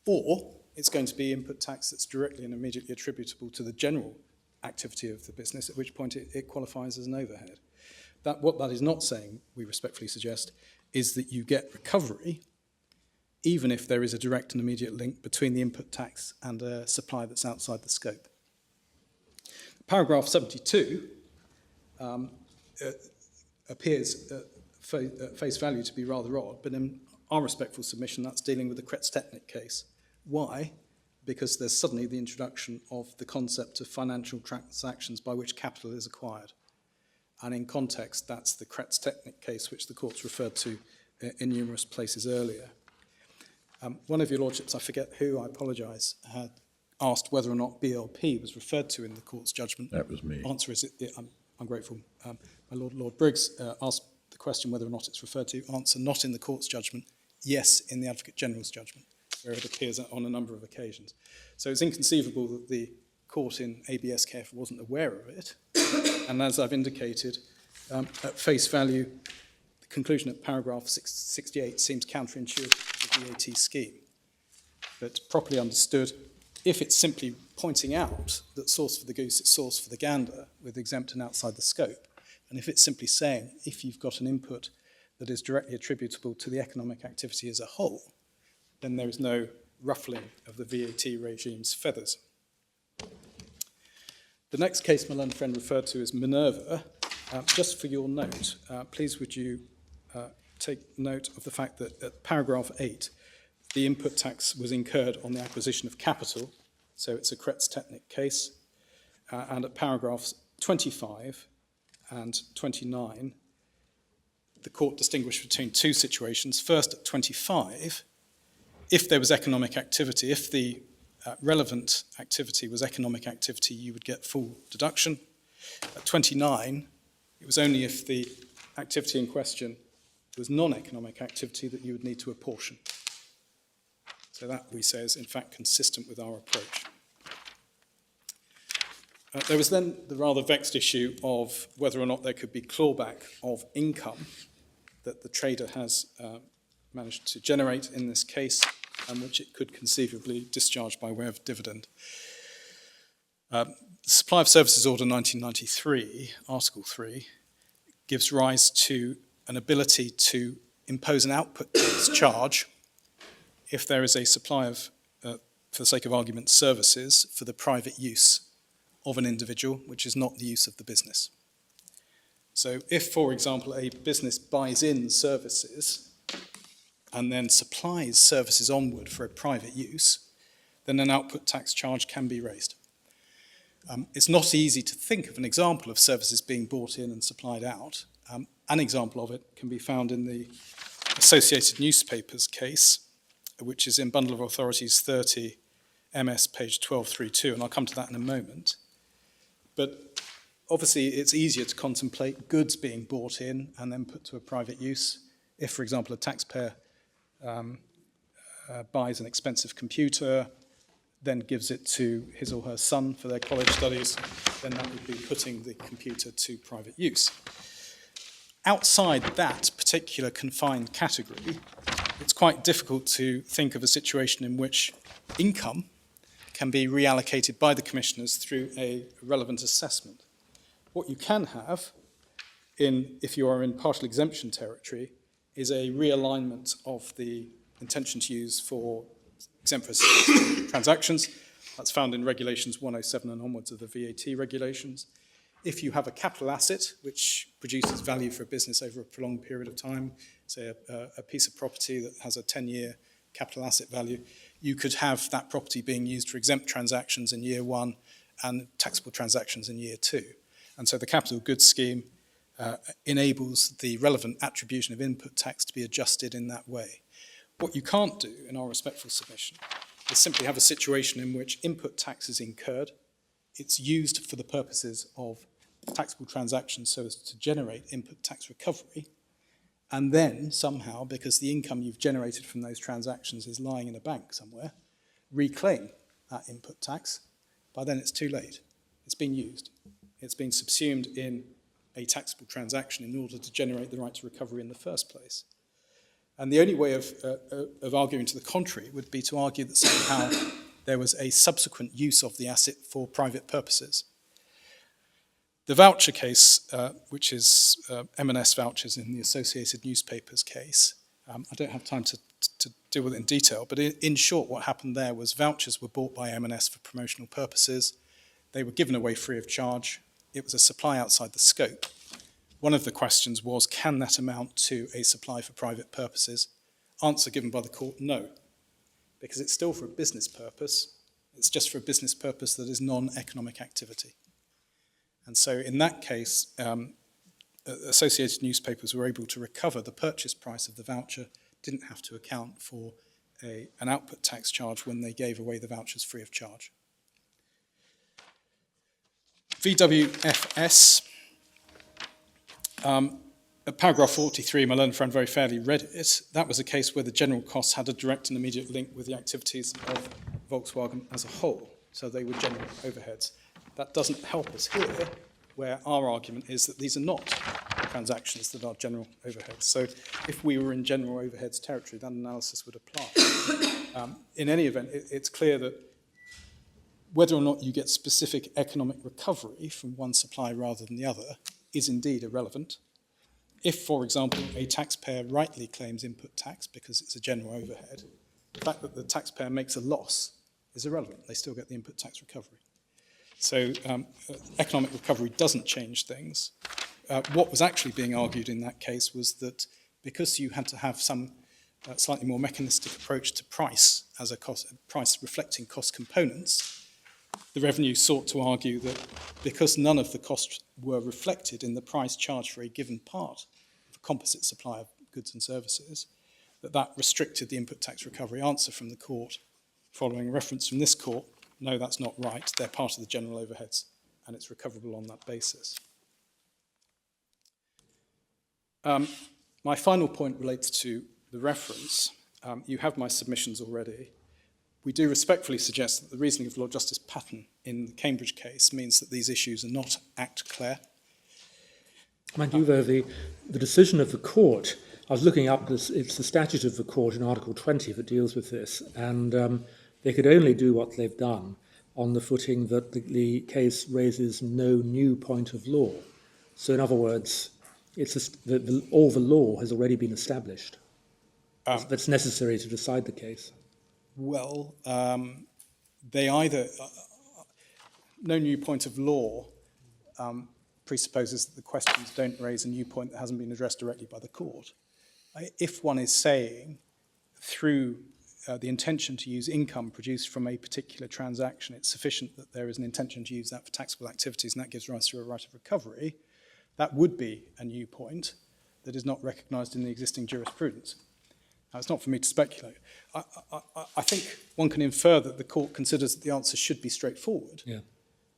or it's going to be input tax that's directly and immediately attributable to the general activity of the business, at which point it qualifies as an overhead. What that is not saying, we respectfully suggest, is that you get recovery even if there is a direct and immediate link between the input tax and a supply that's outside the scope. Paragraph 72 appears at face value to be rather odd, but in our respectful submission, that's dealing with the Kretz-Technik case. Why? Because there's suddenly the introduction of the concept of financial transactions by which capital is acquired. And in context, that's the Kretz-Technik case, which the courts referred to in numerous places earlier. One of your lordships, I forget who, I apologise, had asked whether or not BLP was referred to in the court's judgment. That was me. Answer is, I'm grateful. My Lord Briggs asked the question whether or not it's referred to. Answer, not in the court's judgment. Yes, in the Advocate General's judgment, where it appears on a number of occasions. So it's inconceivable that the court in ABSKF wasn't aware of it. And as I've indicated, at face value, the conclusion at paragraph 68 seems counterintuitive to the VAT scheme. But properly understood, if it's simply pointing out that source for the goose is source for the gander with exempt and outside the scope, and if it's simply saying if you've got an input that is directly attributable to the economic activity as a whole, then there is no ruffling of the VAT regime's feathers. The next case my learned friend referred to is Minerva. Just for your note, please would you take note of the fact that at paragraph 8, the input tax was incurred on the acquisition of capital, so it's a Kretz-Technik case. And at paragraphs 25 and 29, the court distinguished between two situations. First, at 25, if there was economic activity, if the relevant activity was economic activity, you would get full deduction. At 29, it was only if the activity in question was non-economic activity that you would need to apportion. So that, we say, is in fact consistent with our approach. There was then the rather vexed issue of whether or not there could be clawback of income that the trader has managed to generate in this case, and which it could conceivably discharge by way of dividend. The Supply of Services Order 1993, Article 3, gives rise to an ability to impose an output tax charge if there is a supply of, for the sake of argument, services for the private use of an individual, which is not the use of the business. So if, for example, a business buys in services and then supplies services onward for a private use, then an output tax charge can be raised. It's not easy to think of an example of services being bought in and supplied out. An example of it can be found in the Associated Newspapers case, which is in Bundle of Authorities 30 MS page 1232, and I'll come to that in a moment. But obviously it's easier to contemplate goods being bought in and then put to a private use. If, for example, a taxpayer buys an expensive computer, then gives it to his or her son for their college studies, then that would be putting the computer to private use. Outside that particular confined category, it's quite difficult to think of a situation in which income can be reallocated by the commissioners through a relevant assessment. What you can have, if you are in partial exemption territory, is a realignment of the intention to use for exempt for transactions. That's found in regulations 107 and onwards of the VAT regulations. If you have a capital asset which produces value for a business over a prolonged period of time, say a piece of property that has a 10-year capital asset value, you could have that property being used for exempt transactions in year one and taxable transactions in year two. And so the capital goods scheme enables the relevant attribution of input tax to be adjusted in that way. What you can't do in our respectful submission is simply have a situation in which input tax is incurred, it's used for the purposes of taxable transactions so as to generate input tax recovery, and then somehow, because the income you've generated from those transactions is lying in a bank somewhere, reclaim that input tax. By then it's too late. It's been used. It's been subsumed in a taxable transaction in order to generate the right to recovery in the first place. And the only way of arguing to the contrary would be to argue that somehow there was a subsequent use of the asset for private purposes. The voucher case, which is M&S vouchers in the Associated Newspapers case, I don't have time to deal with it in detail, but in short, what happened there was vouchers were bought by M&S for promotional purposes. They were given away free of charge. It was a supply outside the scope. One of the questions was, can that amount to a supply for private purposes? Answer given by the court, no, because it's still for a business purpose. It's just for a business purpose that is non-economic activity. And so in that case, Associated Newspapers were able to recover the purchase price of the voucher, didn't have to account for an output tax charge when they gave away the vouchers free of charge. VWFS, paragraph 43, my learned friend very fairly read it. That was a case where the general costs had a direct and immediate link with the activities of Volkswagen as a whole, so they were general overheads. That doesn't help us here, where our argument is that these are not transactions that are general overheads. So if we were in general overheads territory, that analysis would apply. In any event, it's clear that whether or not you get specific economic recovery from one supply rather than the other is indeed irrelevant. If, for example, a taxpayer rightly claims input tax because it's a general overhead, the fact that the taxpayer makes a loss is irrelevant. They still get the input tax recovery. So economic recovery doesn't change things. What was actually being argued in that case was that because you had to have some slightly more mechanistic approach to price as a price reflecting cost components, the revenue sought to argue that because none of the costs were reflected in the price charged for a given part of a composite supply of goods and services, that restricted the input tax recovery. Answer from the court, following a reference from this court, no, that's not right. They're part of the general overheads, and it's recoverable on that basis. My final point relates to the reference. You have my submissions already. We do respectfully suggest that the reasoning of Lord Justice Patten in the Cambridge case means that these issues are not act clear. Mind you, though, the decision of the court, I was looking up this, it's the statute of the court in Article 20 that deals with this, and they could only do what they've done on the footing that the case raises no new point of law. So in other words, it's all the law has already been established. That's necessary to decide the case. Well, they either... no new point of law presupposes that the questions don't raise a new point that hasn't been addressed directly by the court. If one is saying through the intention to use income produced from a particular transaction, it's sufficient that there is an intention to use that for taxable activities, and that gives rise to a right of recovery, that would be a new point that is not recognised in the existing jurisprudence. Now, it's not for me to speculate. I think one can infer that the court considers that the answer should be straightforward,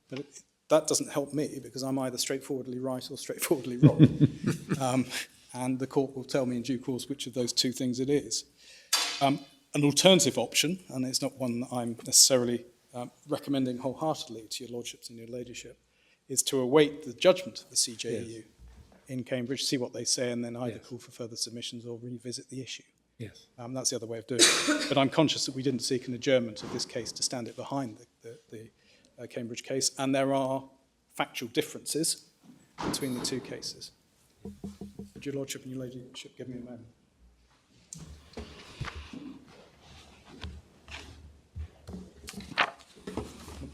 but that doesn't help me, because I'm either straightforwardly right or straightforwardly wrong. And the court will tell me in due course which of those two things it is. An alternative option, and it's not one that I'm necessarily recommending wholeheartedly to your lordships and your ladyship, is to await the judgment of the CJEU in Cambridge, see what they say, and then either call for further submissions or revisit the issue. Yes. That's the other way of doing it. But I'm conscious that we didn't seek an adjournment of this case to stand it behind the Cambridge case, and there are factual differences between the two cases. Would your lordship and your ladyship give me a moment?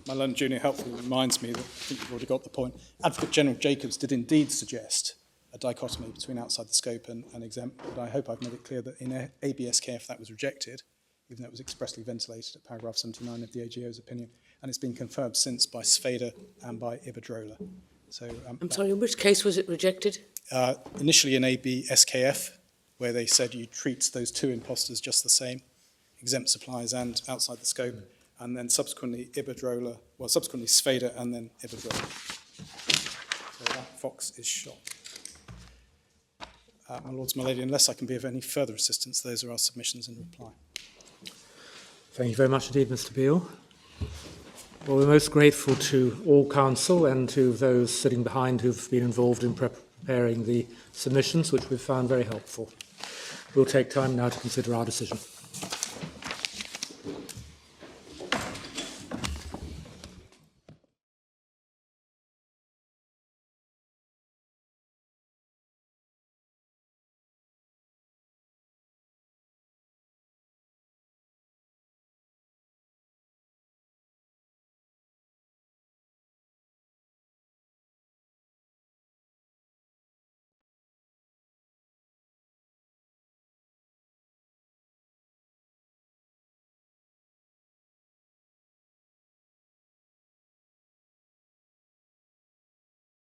My learned junior helpfully reminds me that I think you've already got the point. Advocate General Jacobs did indeed suggest a dichotomy between outside the scope and exempt, but I hope I've made it clear that in ABSKF that was rejected, even though it was expressly ventilated at paragraph 79 of the AGO's opinion, and it's been confirmed since by Sveda and by Iberdrola. So, I'm sorry, in which case was it rejected? Initially in ABSKF, where they said you treat those two imposters just the same, exempt suppliers and outside the scope, and then subsequently subsequently Sveda and then Iberdrola. So that fox is shot. My lords, my lady, unless I can be of any further assistance, those are our submissions in reply. Thank you very much indeed, Mr. Beale. Well, we're most grateful to all counsel and to those sitting behind who've been involved in preparing the submissions, which we've found very helpful. We'll take time now to consider our decision.